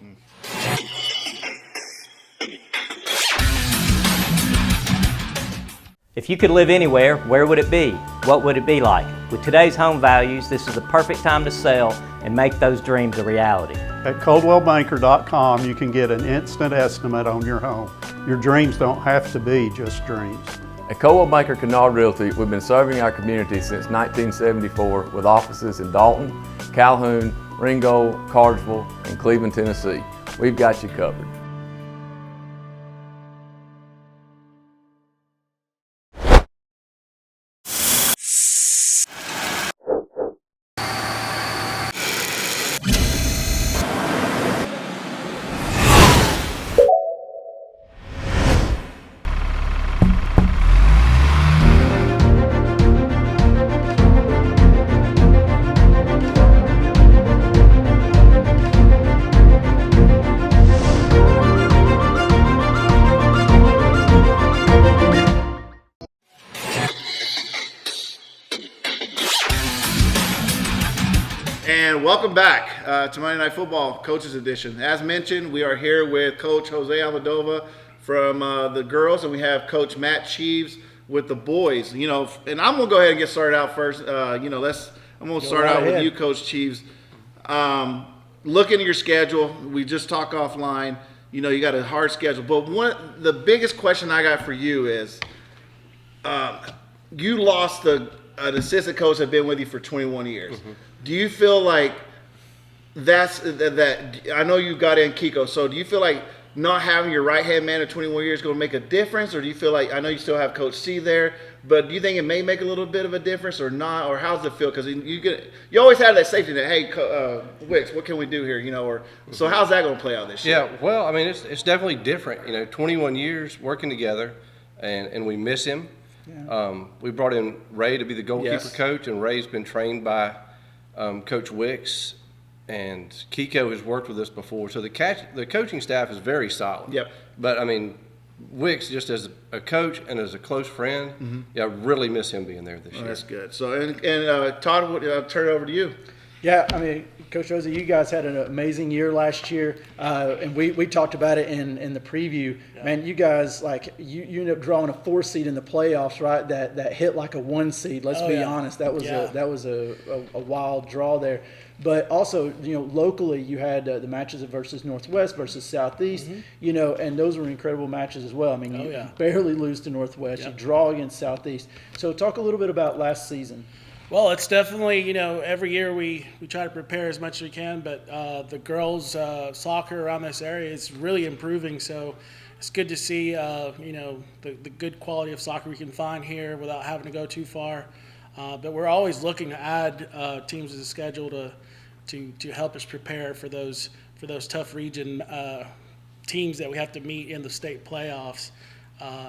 If you could live anywhere, where would it be? What would it be like? With today's home values, this is the perfect time to sell and make those dreams a reality. At ColdwellBanker.com, you can get an instant estimate on your home. Your dreams don't have to be just dreams. At Coldwell Banker Kennard Realty, we've been serving our community since 1974 with offices in Dalton, Calhoun, Ringgold, Cartersville, and Cleveland, Tennessee. We've got you covered. man, welcome back to Monday Night Football Coaches Edition. As mentioned, we are here with Coach Jose Almodovar from the girls, and we have Coach Matt Cheeves with the boys. You know, and I'm gonna go ahead and get started out first. I'm gonna start out with you, Coach Cheeves. Looking at your schedule, we just talked offline. You know, you got a hard schedule, but the biggest question I got for you is, you lost an assistant coach that had been with you for 21 years. Mm-hmm. Do you feel like that? I know you got in Kiko, so do you feel like not having your right-hand man of 21 years is going to make a difference, or do you feel like, I know you still have Coach C there, but do you think it may make a little bit of a difference or not, or how does it feel? Because you always have that safety net, hey, Wicks, what can we do here, you know, or so how's that going to play out this year? Yeah, well, I mean, it's definitely different, you know, 21 years working together, and we miss him. Yeah. We brought in Ray to be the goalkeeper coach, and Ray's been trained by Coach Wicks, and Kiko has worked with us before, so the coaching staff is very solid. Yep. But I mean, Wicks, just as a coach and as a close friend, I really miss him being there this year. That's good. So, and Todd, I'll turn it over to you. Yeah, I mean, Coach Jose, you guys had an amazing year last year, and we talked about it in the preview. Yeah. Man, you guys, like, you ended up drawing a 4 seed in the playoffs, right? That hit like a 1 seed. Let's be honest, that was a wild draw there. But also, you know, locally you had the matches versus Northwest versus Southeast, you know, and those were incredible matches as well. I mean, you barely lose to Northwest, you draw against Southeast. So talk a little bit about last season. Well, it's definitely, you know, every year we try to prepare as much as we can, but the girls' soccer around this area is really improving. So it's good to see, you know, the good quality of soccer we can find here without having to go too far. But we're always looking to add teams to the schedule to help us prepare for those tough region teams that we have to meet in the state playoffs.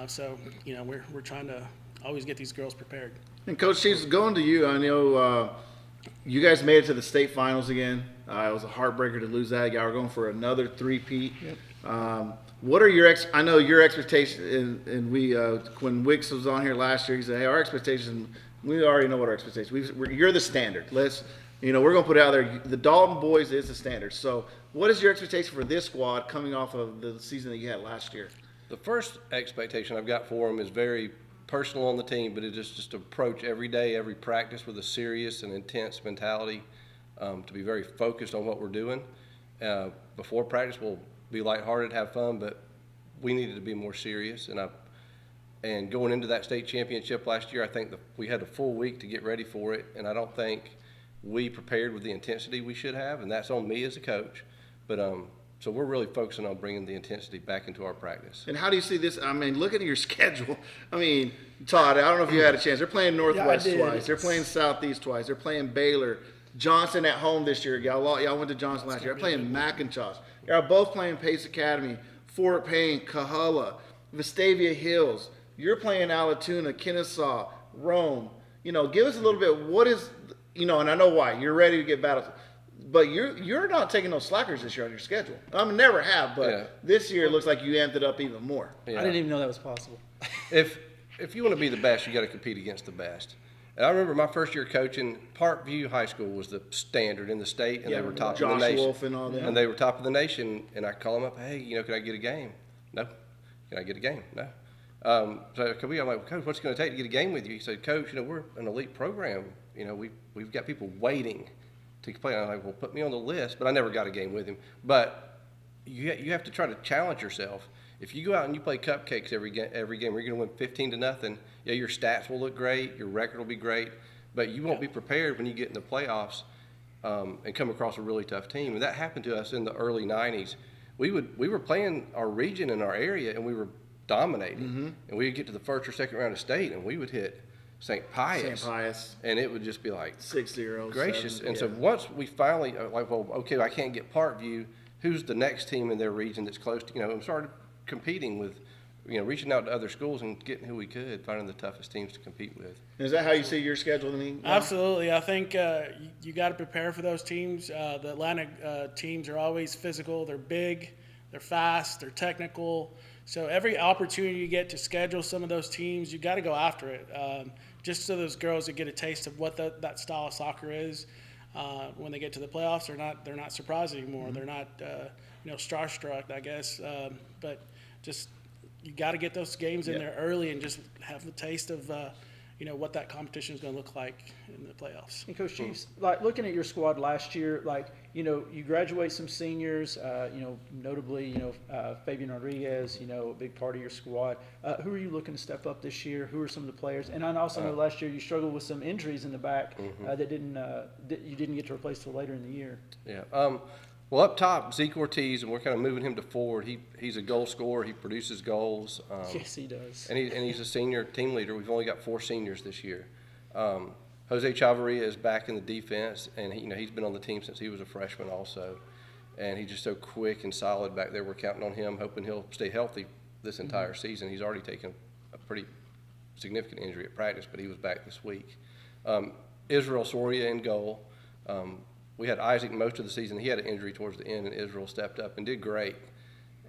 So, you know, we're trying to always get these girls prepared. And Coach Cheeves, going to you, I know you guys made it to the state finals again. It was a heartbreaker to lose that. Y'all are going for another three-peat. Yep. What are your I know your expectations, and we when Wicks was on here last year, he said, hey, our expectations, we already know what our expectations. You're the standard. We're going to put it out there. The Dalton boys is the standard. So what is your expectation for this squad coming off of the season that you had last year? The first expectation I've got for them is very personal on the team, but it is just to approach every day, every practice with a serious and intense mentality, to be very focused on what we're doing. Before practice, we'll be lighthearted, have fun, but we needed to be more serious. And going into that state championship last year, I think we had a full week to get ready for it, and I don't think we prepared with the intensity we should have, and that's on me as a coach. But so we're really focusing on bringing the intensity back into our practice. And how do you see this? I mean, looking at your schedule, I mean, Todd, I don't know if you had a chance. They're playing Northwest twice. They're playing Southeast twice. They're playing Baylor. Johnson at home this year. Y'all went to Johnson last year. They're playing McIntosh. Y'all both playing Pace Academy, Fort Payne, Coahulla, Vestavia Hills. You're playing Alatoona, Kennesaw, Rome. You know, give us a little bit. What is, you know, and I know why. You're ready to get battled. But you're not taking those slackers this year on your schedule. I mean, never have, but this year it looks like you amped it up even more. Yeah. I didn't even know that was possible. If you want to be the best, you got to compete against the best. And I remember my first year coaching, Parkview High School was the standard in the state, and they were top of the nation. Wolf and all that. And they were top of the nation, and I call them up, hey, you know, can I get a game? No. Can I get a game? No. So I'm like, Coach, what's it going to take to get a game with you? He said, Coach, you know, we're an elite program. You know, we've got people waiting to play. I'm like, well, put me on the list. But I never got a game with him. But you have to try to challenge yourself. If you go out and you play cupcakes every game where you're going to win 15-0, yeah, your stats will look great, your record will be great, but you won't be prepared when you get in the playoffs and come across a really tough team. And that happened to us in the early 90s. We were playing our region and our area, and we were dominating. And we would get to the first or second round of state, and we would hit St. Pius. And it would just be like 6-0. Gracious. And so once we finally, like, well, okay, I can't get Parkview. Who's the next team in their region that's close to, and started competing with, reaching out to other schools and getting who we could, finding the toughest teams to compete with. Is that how you see your schedule? Absolutely. I think you got to prepare for those teams. The Atlantic teams are always physical. They're big, they're fast, they're technical. So every opportunity you get to schedule some of those teams, you got to go after it. Just so those girls that get a taste of what that style of soccer is. when they get to the playoffs, they're not surprised anymore. They're not starstruck, I guess. But just you got to get those games in there early and just have the taste of what that competition is going to look like in the playoffs. And Coach Chiefs, like looking at your squad last year, you graduate some seniors, notably, Fabian Rodriguez, a big part of your squad. Who are you looking to step up this year? Who are some of the players? And I also know last year you struggled with some injuries in the back that you didn't get to replace till later in the year. Yeah. Well, up top, Zeke Ortiz, and we're kind of moving him to forward. He's a goal scorer. He produces goals. Yes, he does. And he's a senior team leader. We've only got 4 seniors this year. Jose Chavarria is back in the defense, and he's been on the team since he was a freshman also. And he's just so quick and solid back there. We're counting on him, hoping he'll stay healthy this entire season. He's already taken a pretty significant injury at practice, but he was back this week. Israel Soria in goal. We had Isaac most of the season. He had an injury towards the end, and Israel stepped up and did great.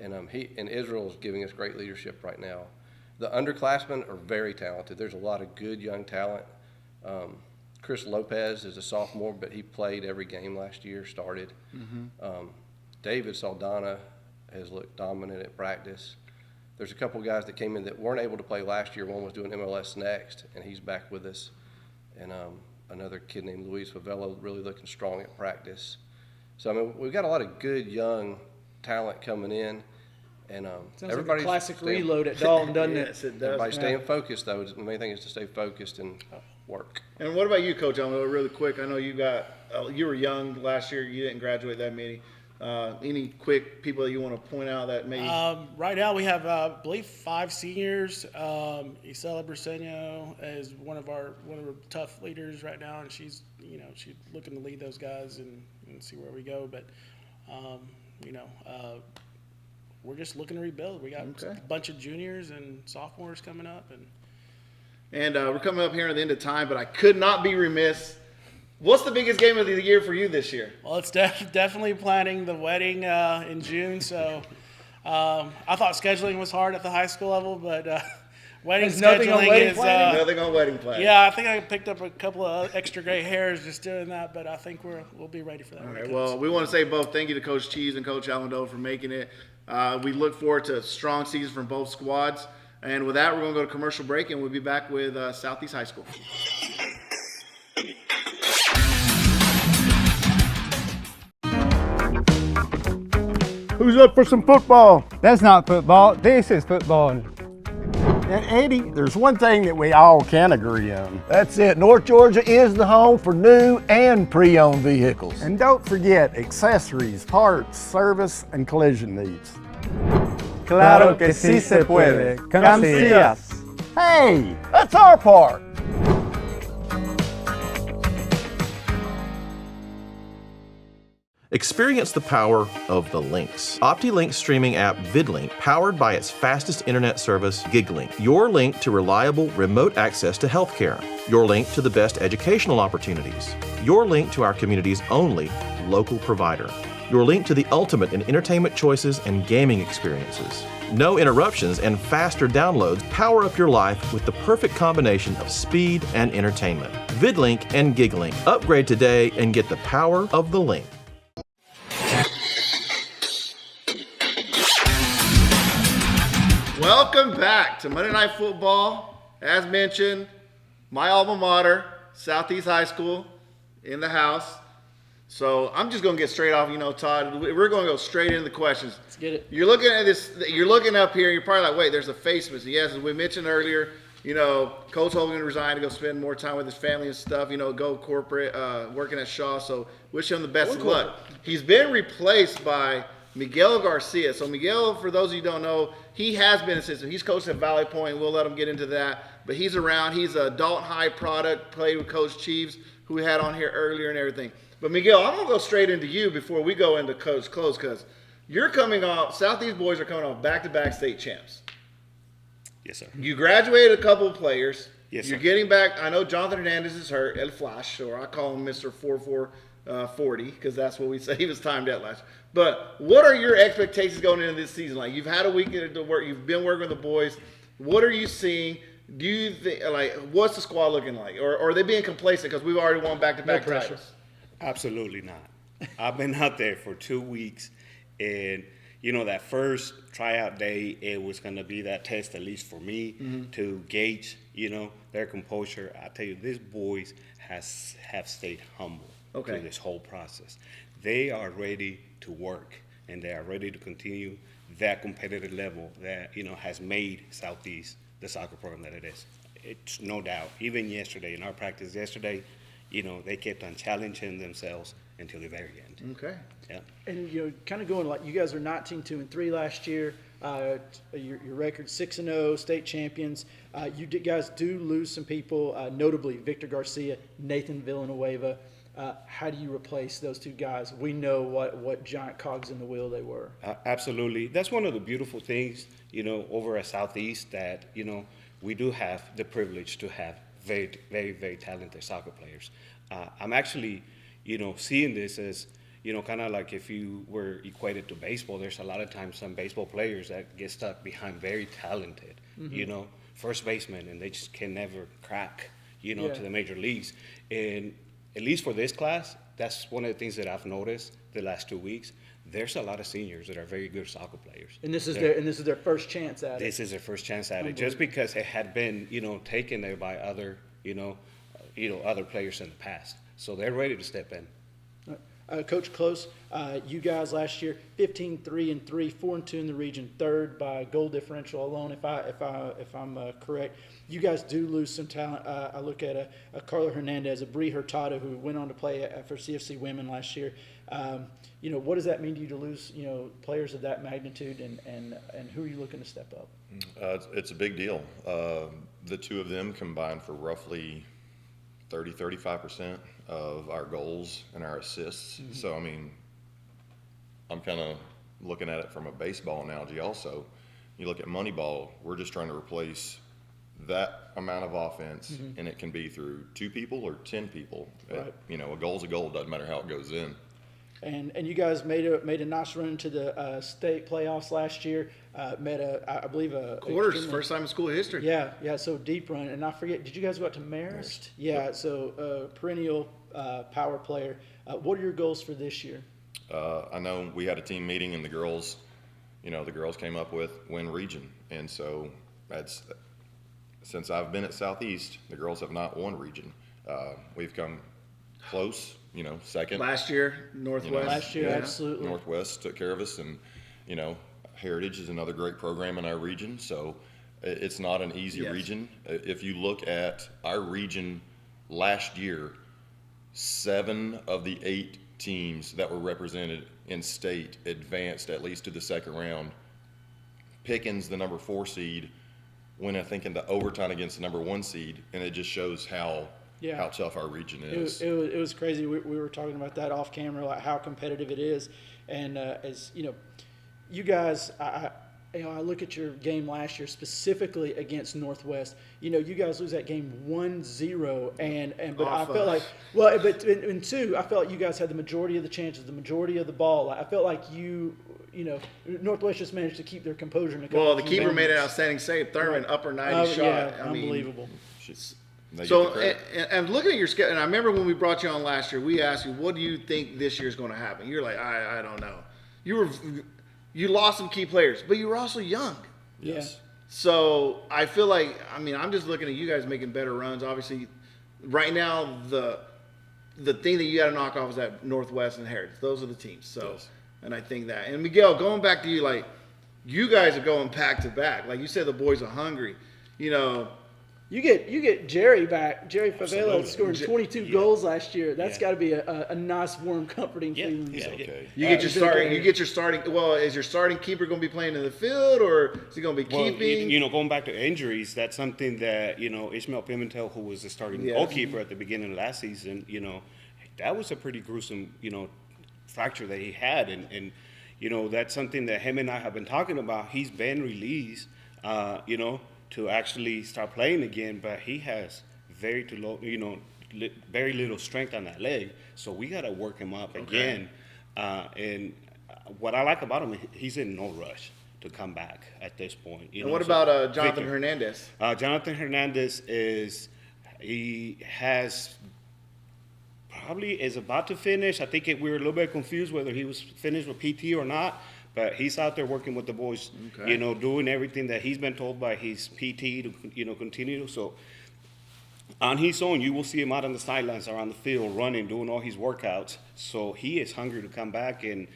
And Israel is giving us great leadership right now. The underclassmen are very talented. There's a lot of good young talent. Chris Lopez is a sophomore, but he played every game last year, started. David Saldana has looked dominant at practice. There's a couple guys that came in that weren't able to play last year. One was doing MLS next, and he's back with us. And another kid named Luis Favelo really looking strong at practice. So, we've got a lot of good young talent coming in. And everybody's like a classic reload at Dalton, doesn't it? Yes, it does. Everybody's staying focused, though. The main thing is to stay focused and work. And what about you, Coach? really quick. I know you were young last year. You didn't graduate that many. Any quick people that you want to point out that maybe? Right now we have, I believe, 5 seniors. Isela Briseño is one of our tough leaders right now, and she's looking to lead those guys and see where we go. But we're just looking to rebuild. We got a bunch of juniors and sophomores coming up, and we're coming up here at the end of time. But I could not be remiss. What's the biggest game of the year for you this year? Well, it's definitely planning the wedding in June. So I thought scheduling was hard at the high school level, but wedding scheduling is nothing on wedding planning. Yeah, I think I picked up a couple of extra gray hairs just doing that, but I think we'll be ready for that. All right. Well, we want to say both thank you to Coach Cheese and Coach Alando for making it. We look forward to a strong season from both squads. And with that, we're going to go to commercial break, and we'll be back with Southeast High School. Who's up for some football? That's not football. This is football. And Eddie, there's one thing that we all can agree on. That's it. North Georgia is the home for new and pre-owned vehicles. And don't forget accessories, parts, service, and collision needs. Claro que sí se puede. Come see us. Hey, that's our part. Experience the power of the links. OptiLink's streaming app VidLink, powered by its fastest internet service, GigLink. Your link to reliable remote access to healthcare. Your link to the best educational opportunities. Your link to our community's only local provider. Your link to the ultimate in entertainment choices and gaming experiences. No interruptions and faster downloads power up your life with the perfect combination of speed and entertainment. VidLink and GigLink. Upgrade today and get the power of the link. Welcome back to Monday Night Football. As mentioned, my alma mater, Southeast High School, in the house. So I'm just going to get straight off, Todd. We're going to go straight into the questions. Let's get it. You're looking at this, you're looking up here, you're probably like, wait, there's a face missing. Yes, as we mentioned earlier, Coach Hogan resigned to go spend more time with his family and stuff, go corporate, working at Shaw. So wish him the best of luck. He's been replaced by Miguel Garcia. So Miguel, for those of you who don't know, he has been assistant. He's coached at Valley Point. We'll let him get into that. But he's around. He's a Dalton High product, played with Coach Cheeves, who we had on here earlier and everything. But Miguel, I'm going to go straight into you before we go into Coach Close, because you're coming off, Southeast boys are coming off back-to-back state champs. Yes, sir. You graduated a couple of players. Yes, You're sir. getting back. I know Jonathan Hernandez is hurt, El Flash, or I call him Mr. 4440, because that's what we say he was timed at last. But what are your expectations going into this season? Like, you've had a weekend to work. You've been working with the boys. What are you seeing? Do you think, what's the squad looking like? Or are they being complacent because we've already won back-to-back titles? Absolutely not. I've been out there for 2 weeks, and that first tryout day, it was going to be that test, at least for me, to gauge, their composure. I tell you, these boys have stayed humble through this whole process. They are ready to work, and they are ready to continue that competitive level that has made Southeast the soccer program that it is. It's no doubt. Even yesterday, in our practice yesterday, they kept on challenging themselves until the very end. Okay. Yeah. And kind of going like you guys are 19-2-3 last year. Your record 6-0, state champions. You guys do lose some people, notably Victor Garcia, Nathan Villanueva. How do you replace those two guys? We know what giant cogs in the wheel they were. Absolutely. That's one of the beautiful things, over at Southeast that, we do have the privilege to have very, very, very talented soccer players. I'm actually, seeing this as, kind of like if you were equated to baseball, there's a lot of times some baseball players that get stuck behind very talented, first basemen, and they just can never crack, to the major leagues. And at least for this class, that's one of the things that I've noticed the last 2 weeks. There's a lot of seniors that are very good soccer players. And this is their first chance at it. This is their first chance at it, just because it had been, taken there by other, other players in the past. So they're ready to step in. Coach Close, you guys last year 15-3-3, 4-2 in the region, third by goal differential alone. If I'm correct, you guys do lose some talent. I look at a Carla Hernandez, a Bree Hurtado, who went on to play for CFC Women last year. What does that mean to you to lose players of that magnitude, and who are you looking to step up? It's a big deal. The two of them combined for roughly 30-35% of our goals and our assists. So, I mean, I'm kind of looking at it from a baseball analogy also. You look at Moneyball, we're just trying to replace that amount of offense, and it can be through 2 people or 10 people. Right. A goal's a goal, doesn't matter how it goes in. And you guys made a nice run into the state playoffs last year. Met I believe a quarters, first time in school history. Yeah. So deep run, and I forget. Did you guys go out to Marist? Yeah. So perennial power player. What are your goals for this year? I know we had a team meeting, and the girls came up with win region, and so that's since I've been at Southeast, the girls have not won region. We've come close. Second. Last year, Northwest. Last year, absolutely. Northwest took care of us, and, Heritage is another great program in our region, so it's not an easy region. If you look at our region last year, 7 of the 8 teams that were represented in state advanced at least to the second round. Pickens, the number 4 seed, went, I think, into overtime against the number 1 seed, and it just shows how tough our region is. It was crazy. We were talking about that off camera, like how competitive it is. And as you guys, I look at your game last year specifically against Northwest. You guys lose that game 1-0, but I felt like in 2, I felt like you guys had the majority of the chances, the majority of the ball. I felt like Northwest just managed to keep their composure. The keeper made an outstanding save. Thurman, upper 90 shot. Yeah, unbelievable. So, and looking at your schedule, and I remember when we brought you on last year, we asked you, what do you think this year's going to happen? You're like, I don't know. You lost some key players, but you were also young. Yes. So I feel like, I'm just looking at you guys making better runs. Obviously, right now, the thing that you got to knock off is that Northwest and Heritage. Those are the teams. So, yes. And I think that. And Miguel, going back to you, like, you guys are going back to back. Like you said, the boys are hungry. You get Jerry back. Jerry Favela scored 22 goals last year. That's got to be a nice, warm, comforting feeling. Okay. You get your starting. Well, is your starting keeper going to be playing in the field, or is he going to be keeping? Going back to injuries, that's something that Ishmael Pimentel, who was the starting goalkeeper at the beginning of last season, that was a pretty gruesome fracture that he had, and that's something that him and I have been talking about. He's been released, to actually start playing again, but he has very little strength on that leg, so we got to work him up again. And what I like about him, he's in no rush to come back at this point. And what about Jonathan Hernandez? Jonathan Hernandez he has probably is about to finish. I think we were a little bit confused whether he was finished with PT or not, but he's out there working with the boys, Okay. you know, doing everything that he's been told by his PT to, you know, continue. So on his own, you will see him out on the sidelines, around the field, running, doing all his workouts. So he is hungry to come back, and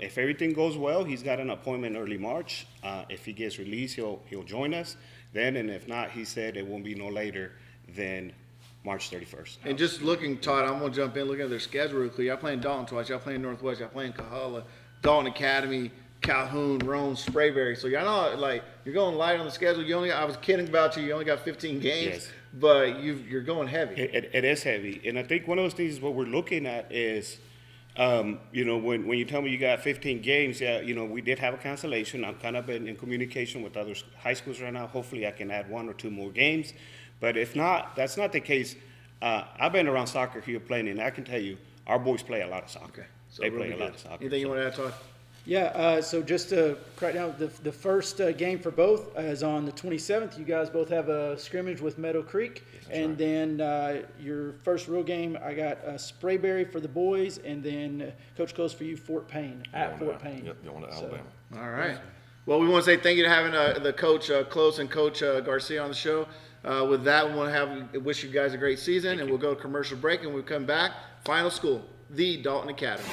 if everything goes well, he's got an appointment early March. If he gets released, he'll join us then, and if not, he said it won't be no later than March 31st. And just looking, Todd, I'm going to jump in, looking at their schedule real quick. Y'all playing Dalton twice. Y'all playing Northwest. Y'all playing Kahala, Dalton Academy, Calhoun, Rome, Sprayberry. So y'all know, like, you're going light on the schedule. I was kidding about you. You only got 15 games, Yes. but you're going heavy. It is heavy, and I think one of those things what we're looking at is, you know, when you tell me you got 15 games, yeah, you know, we did have a cancellation. I'm kind of in communication with other high schools right now. Hopefully, I can add 1 or 2 more games, but if not, that's not the case. I've been around soccer here playing, and I can tell you, our boys play a lot of soccer. So They really play a good. lot of soccer. Anything you so- want to add, Todd? Yeah, so just to crack down, the first game for both is on the 27th. You guys both have a scrimmage with Meadow Creek. And then your first real game, I got Sprayberry for the boys, and then Coach goes for you, Fort Payne, at Fort Payne. Yep, going to Alabama. All right. Well, we want to say thank you to having the coach Close and Coach Garcia on the show. With that, we want to wish you guys a great season, and we'll go to commercial break, and when we come back, final school, the Dalton Academy.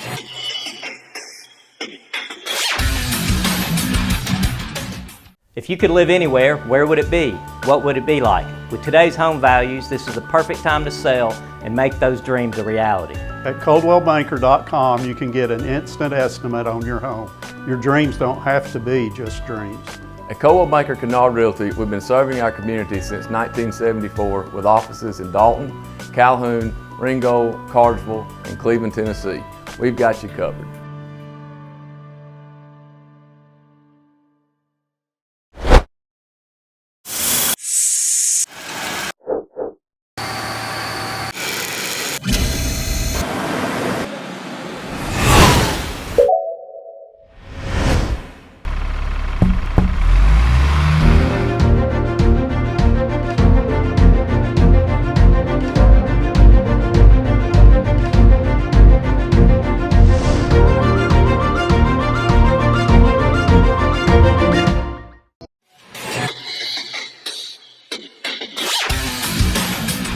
If you could live anywhere, where would it be? What would it be like? With today's home values, this is the perfect time to sell and make those dreams a reality. At ColdwellBanker.com, you can get an instant estimate on your home. Your dreams don't have to be just dreams. At Coldwell Banker Kennard Realty, we've been serving our community since 1974 with offices in Dalton, Calhoun, Ringgold, Cartersville, and Cleveland, Tennessee. We've got you covered.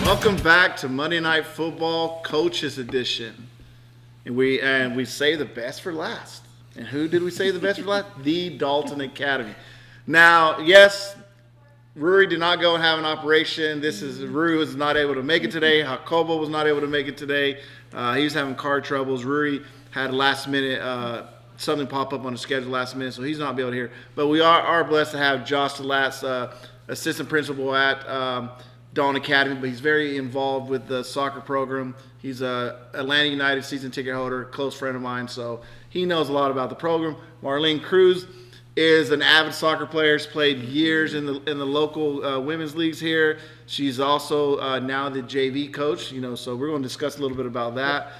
Welcome back to Monday Night Football Coaches Edition. And we say the best for last. And who did we say the best for last? The Dalton Academy. Now, yes, Ruri did not go and have an operation. Ruri was not able to make it today. Jacobo was not able to make it today. He was having car troubles. Ruri had a last minute something pop up on the schedule last minute, so he's not be able to hear. But we are blessed to have Josh DeLatz, assistant principal at Dalton Academy, but he's very involved with the soccer program. He's a Atlanta United season ticket holder, close friend of mine, so he knows a lot about the program. Marlene Cruz is an avid soccer player. She's played years in the local women's leagues here. She's also now the JV coach, so we're going to discuss a little bit about that.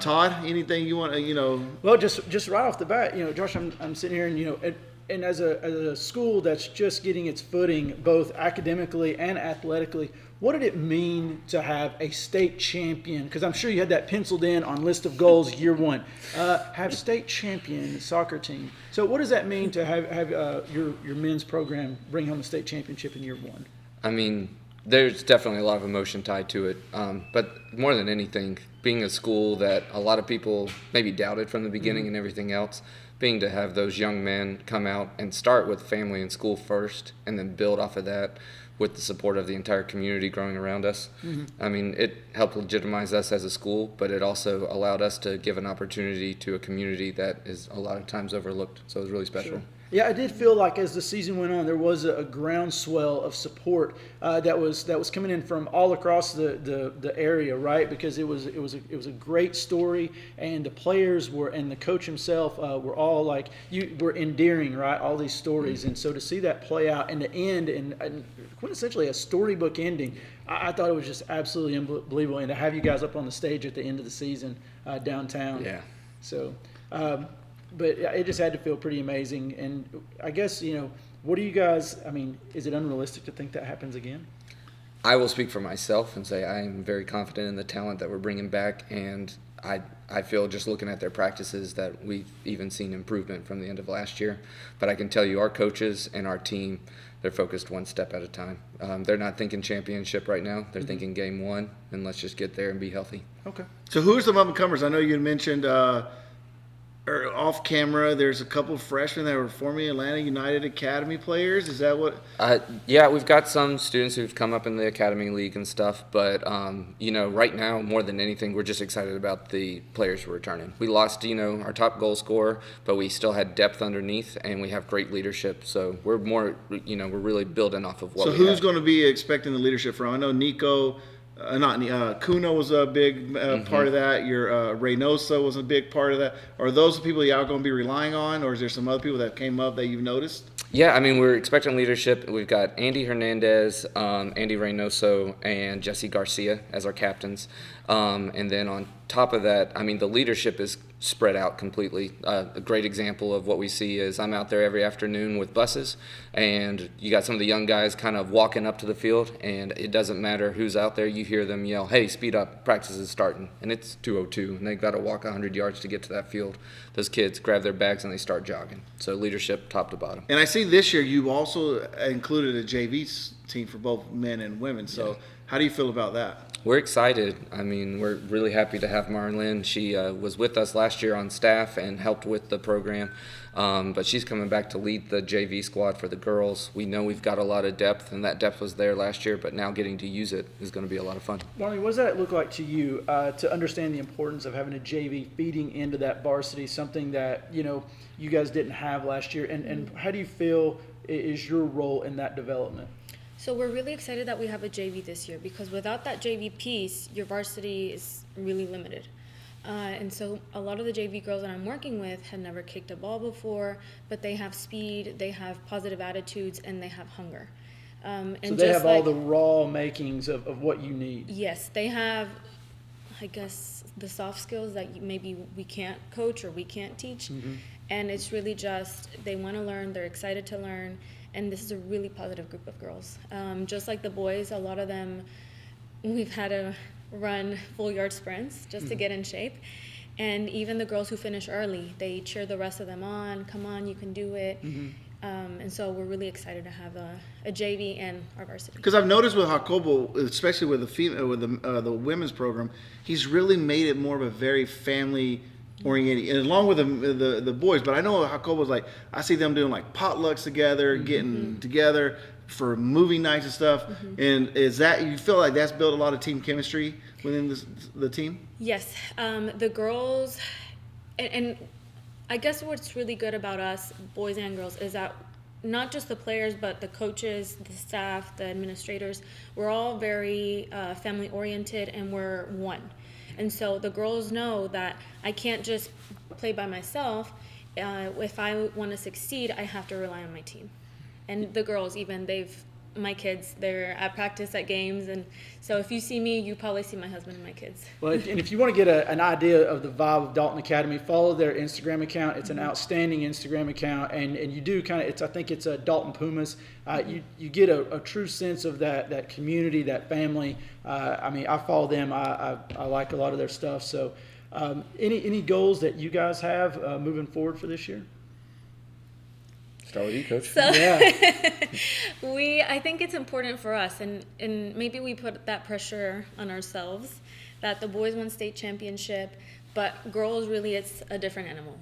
Todd, anything you want to, Well, just right off the bat, Josh, I'm sitting here and, and as a school that's just getting its footing both academically and athletically, what did it mean to have a state champion? Because I'm sure you had that penciled in on list of goals year one. Have state champion soccer team. So what does that mean to have your men's program bring home a state championship in year one? I mean, there's definitely a lot of emotion tied to it. But more than anything, being a school that a lot of people maybe doubted from the beginning and everything else, being to have those young men come out and start with family and school first and then build off of that with the support of the entire community growing around us. I mean, it helped legitimize us as a school, but it also allowed us to give an opportunity to a community that is a lot of times overlooked. So it was really special. Sure. Yeah, I did feel like as the season went on, there was a groundswell of support that was coming in from all across the area, right? Because it was a great story, and the players and the coach himself were all like were endearing, right? All these stories, and so to see that play out and to end and quintessentially a storybook ending, I thought it was just absolutely unbelievable, and to have you guys up on the stage at the end of the season downtown. Yeah. So. But it just had to feel pretty amazing. And I guess, what do you guys, I mean, is it unrealistic to think that happens again? I will speak for myself and say I am very confident in the talent that we're bringing back, and I feel just looking at their practices that we've even seen improvement from the end of last year. But I can tell you our coaches and our team, they're focused one step at a time. They're not thinking championship right now. They're thinking game one, and let's just get there and be healthy. Okay. So who's some up-and-comers? I know you had mentioned off camera, there's a couple of freshmen that were formerly Atlanta United Academy players. Is that what? Yeah, we've got some students who've come up in the Academy League and stuff, but, right now, more than anything, we're just excited about the players who are returning. We lost, our top goal scorer, but we still had depth underneath, and we have great leadership. So we're more, we're really building off of what we have. So who's going to be expecting the leadership from? I know Nico. Kuno was a big part of that. Your Reynoso was a big part of that. Are those the people y'all going to be relying on, or is there some other people that came up that you've noticed? Yeah, we're expecting leadership. We've got Andy Hernandez, Andy Reynoso, and Jesse Garcia as our captains. And then on top of that, the leadership is spread out completely. A great example of what we see is I'm out there every afternoon with buses, and you got some of the young guys kind of walking up to the field, and it doesn't matter who's out there. You hear them yell, "Hey, speed up, practice is starting." And it's 2:02, and they've got to walk 100 yards to get to that field. Those kids grab their bags and they start jogging. So leadership top to bottom. And I see this year you also included a JV team for both men and women. So how do you feel about that? We're excited. We're really happy to have Marlene. She was with us last year on staff and helped with the program, but she's coming back to lead the JV squad for the girls. We know we've got a lot of depth, and that depth was there last year, but now getting to use it is going to be a lot of fun. Marlene, what does that look like to you to understand the importance of having a JV feeding into that varsity, something that you guys didn't have last year, and how do you feel is your role in that development? So we're really excited that we have a JV this year, because without that JV piece, your varsity is really limited. And so a lot of the JV girls that I'm working with had never kicked a ball before, but they have speed, they have positive attitudes, and they have hunger. And so they have all the raw makings of what you need. Yes, they have, I guess, the soft skills that maybe we can't coach or we can't teach. And it's really just, they want to learn, they're excited to learn. And this is a really positive group of girls. Just like the boys, a lot of them, we've had to run full yard sprints just to get in shape. And even the girls who finish early, they cheer the rest of them on. Come on, you can do it. And so we're really excited to have a JV and our varsity. Because I've noticed with Jacobo, especially with the women's program, he's really made it more of a very family oriented, and along with the boys. But I know Jacobo's like, I see them doing like potlucks together, getting together for movie nights and stuff. And is that, you feel like that's built a lot of team chemistry within the team? Yes, the girls, and I guess what's really good about us, boys and girls, is that not just the players, but the coaches, the staff, the administrators, we're all very family oriented, and we're one. And so the girls know that I can't just play by myself. If I want to succeed, I have to rely on my team. And the girls, even, my kids, they're at practice, at games. And so if you see me, you probably see my husband and my kids. Well, and if you want to get an idea of the vibe of Dalton Academy, follow their Instagram account. It's an outstanding Instagram account. And you do I think it's a Dalton Pumas. You get a true sense of that community, that family. I follow them. I like a lot of their stuff. So any goals that you guys have moving forward for this year? Start with you, Coach. So yeah. I think it's important for us, and maybe we put that pressure on ourselves, that the boys won state championship, but girls, really, it's a different animal.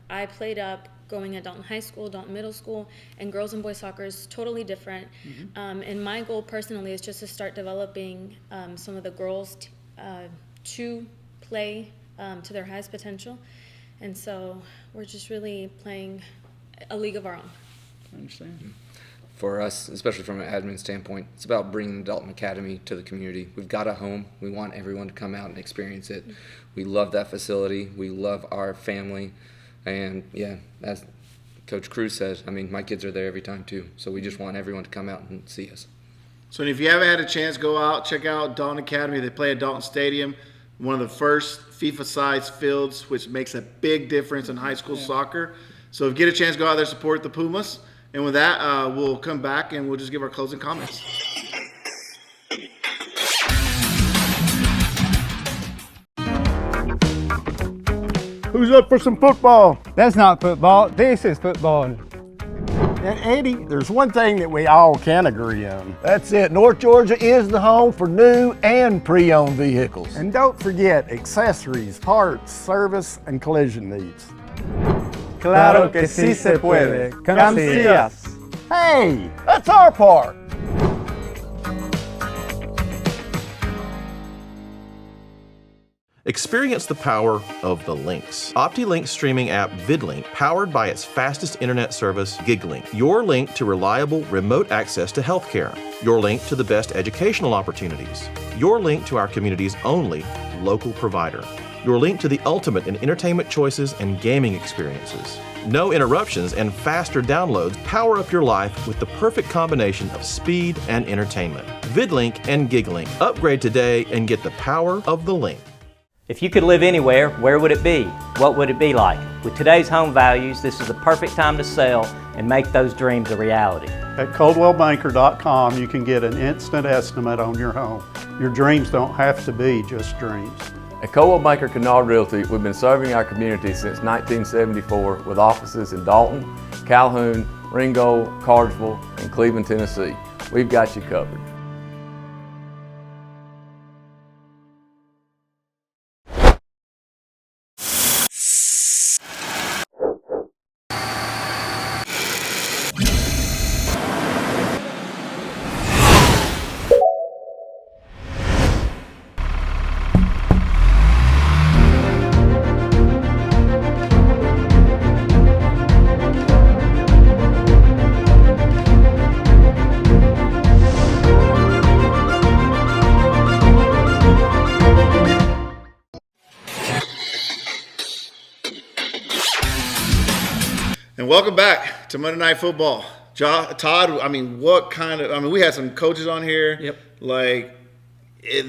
I played up going at Dalton High School, Dalton Middle School, and girls and boys soccer is totally different. And my goal personally is just to start developing some of the girls to play to their highest potential. And so we're just really playing a league of our own. I understand. For us, especially from an admin standpoint, it's about bringing the Dalton Academy to the community. We've got a home. We want everyone to come out and experience it. We love that facility. We love our family. And, yeah, as Coach Cruz says, my kids are there every time too. So we just want everyone to come out and see us. So if you haven't had a chance, go out, check out Dalton Academy. They play at Dalton Stadium, one of the first FIFA-sized fields, which makes a big difference in high school soccer. So if you get a chance, go out there, support the Pumas. And with that, we'll come back and we'll just give our closing comments. Who's up for some football? That's not football. This is football. And Eddie, there's one thing that we all can agree on. That's it. North Georgia is the home for new and pre-owned vehicles. And don't forget accessories, parts, service, and collision needs. Claro que sí se puede. Cancillas. Hey, that's our part. Experience the power of the links. OptiLink's streaming app VidLink, powered by its fastest internet service, GigLink. Your link to reliable remote access to healthcare. Your link to the best educational opportunities. Your link to our community's only local provider. Your link to the ultimate in entertainment choices and gaming experiences. No interruptions and faster downloads power up your life with the perfect combination of speed and entertainment. VidLink and GigLink. Upgrade today and get the power of the link. If you could live anywhere, where would it be? What would it be like? With today's home values, this is the perfect time to sell and make those dreams a reality. At ColdwellBanker.com, you can get an instant estimate on your home. Your dreams don't have to be just dreams. At Coldwell Banker Kennard Realty, we've been serving our community since 1974 with offices in Dalton, Calhoun, Ringgold, Cartersville, and Cleveland, Tennessee. We've got you covered. And welcome back to Monday Night Football. Todd, we had some coaches on here. Yep.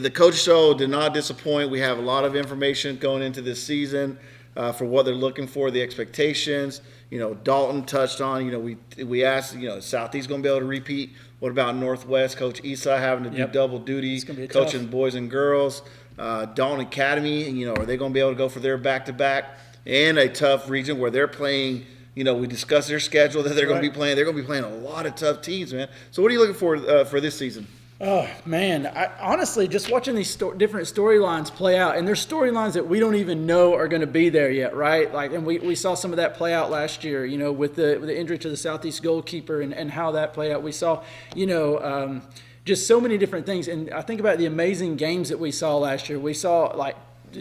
The coach show did not disappoint. We have a lot of information going into this season for what they're looking for, the expectations. Dalton touched on, we asked, is Southeast going to be able to repeat? What about Northwest? Coach Esau having to do double duty, coaching boys and girls. Dalton Academy, are they going to be able to go for their back-to-back? In a tough region where they're playing, we discussed their schedule that they're going to be playing. They're going to be playing a lot of tough teams, man. So what are you looking for this season? Oh, man. I honestly, just watching these different storylines play out, and there's storylines that we don't even know are going to be there yet, right? And we saw some of that play out last year, with the injury to the Southeast goalkeeper and how that played out. We saw, just so many different things. And I think about the amazing games that we saw last year. We saw,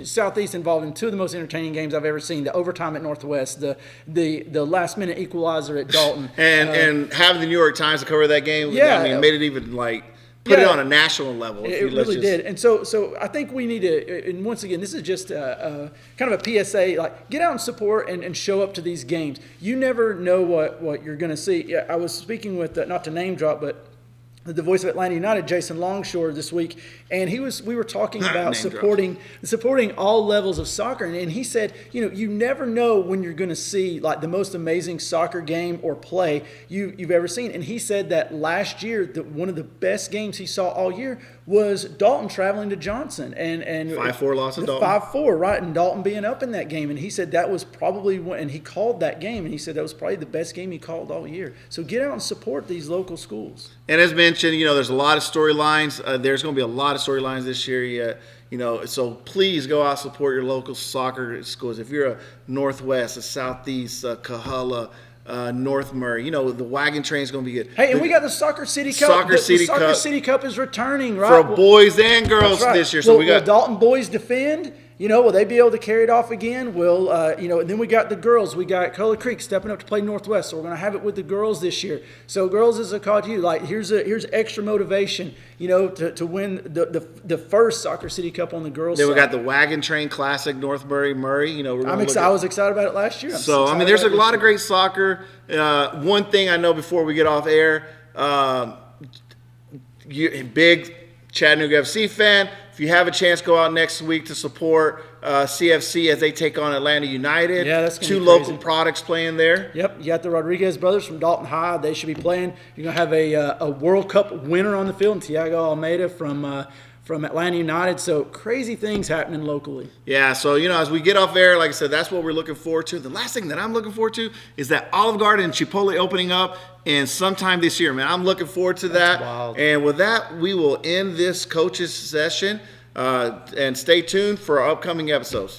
Southeast involved in two of the most entertaining games I've ever seen: the overtime at Northwest, the last minute equalizer at Dalton, and having the New York Times to cover that game. Made it even put it on a national level. It really did. And so I think we need to. And once again, this is just kind of a PSA. Get out and support and show up to these games. You never know what you're going to see. Yeah, I was speaking with not to name drop, but the voice of Atlanta United, Jason Longshore, this week, and we were talking about supporting all levels of soccer, and he said, you never know when you're going to see the most amazing soccer game or play you've ever seen. And he said that last year, one of the best games he saw all year was Dalton traveling to Johnson, and 5-4 loss to Dalton. 5-4, right, and Dalton being up in that game, and he said that was probably and he called that game, and he said that was probably the best game he called all year. So get out and support these local schools. And as mentioned, there's a lot of storylines. There's going to be a lot of storylines this year. So please go out, support your local soccer schools. If you're a Northwest, a Southeast, a Coahulla, North Murray, the wagon train is going to be good. Hey, and we got the Soccer City Cup. The Soccer City Cup is returning, right? For boys and girls this year. So we got Dalton boys defend. Will they be able to carry it off again? And then we got the girls. We got Color Creek stepping up to play Northwest, so we're going to have it with the girls this year. So girls, is a call to you. Here's extra motivation, to win the first Soccer City Cup on the girls' side. Then we got side. the Wagon Train Classic, North Murray. I was excited about it last year. There's a lot of great soccer. One thing I know before we get off air, big Chattanooga FC fan. If you have a chance, go out next week to support CFC as they take on Atlanta United. Yeah, that's gonna 2 be local crazy. products playing there. Yep, you got the Rodriguez brothers from Dalton High. They should be playing. You're gonna have a World Cup winner on the field, and Thiago Almeida from Atlanta United. So crazy things happening locally. Yeah, so, as we get off air, like I said, that's what we're looking forward to. The last thing that I'm looking forward to is that Olive Garden and Chipotle opening up and sometime this year, man. I'm looking forward to that. wild. And with that, we will end this coaches session and stay tuned for our upcoming episodes.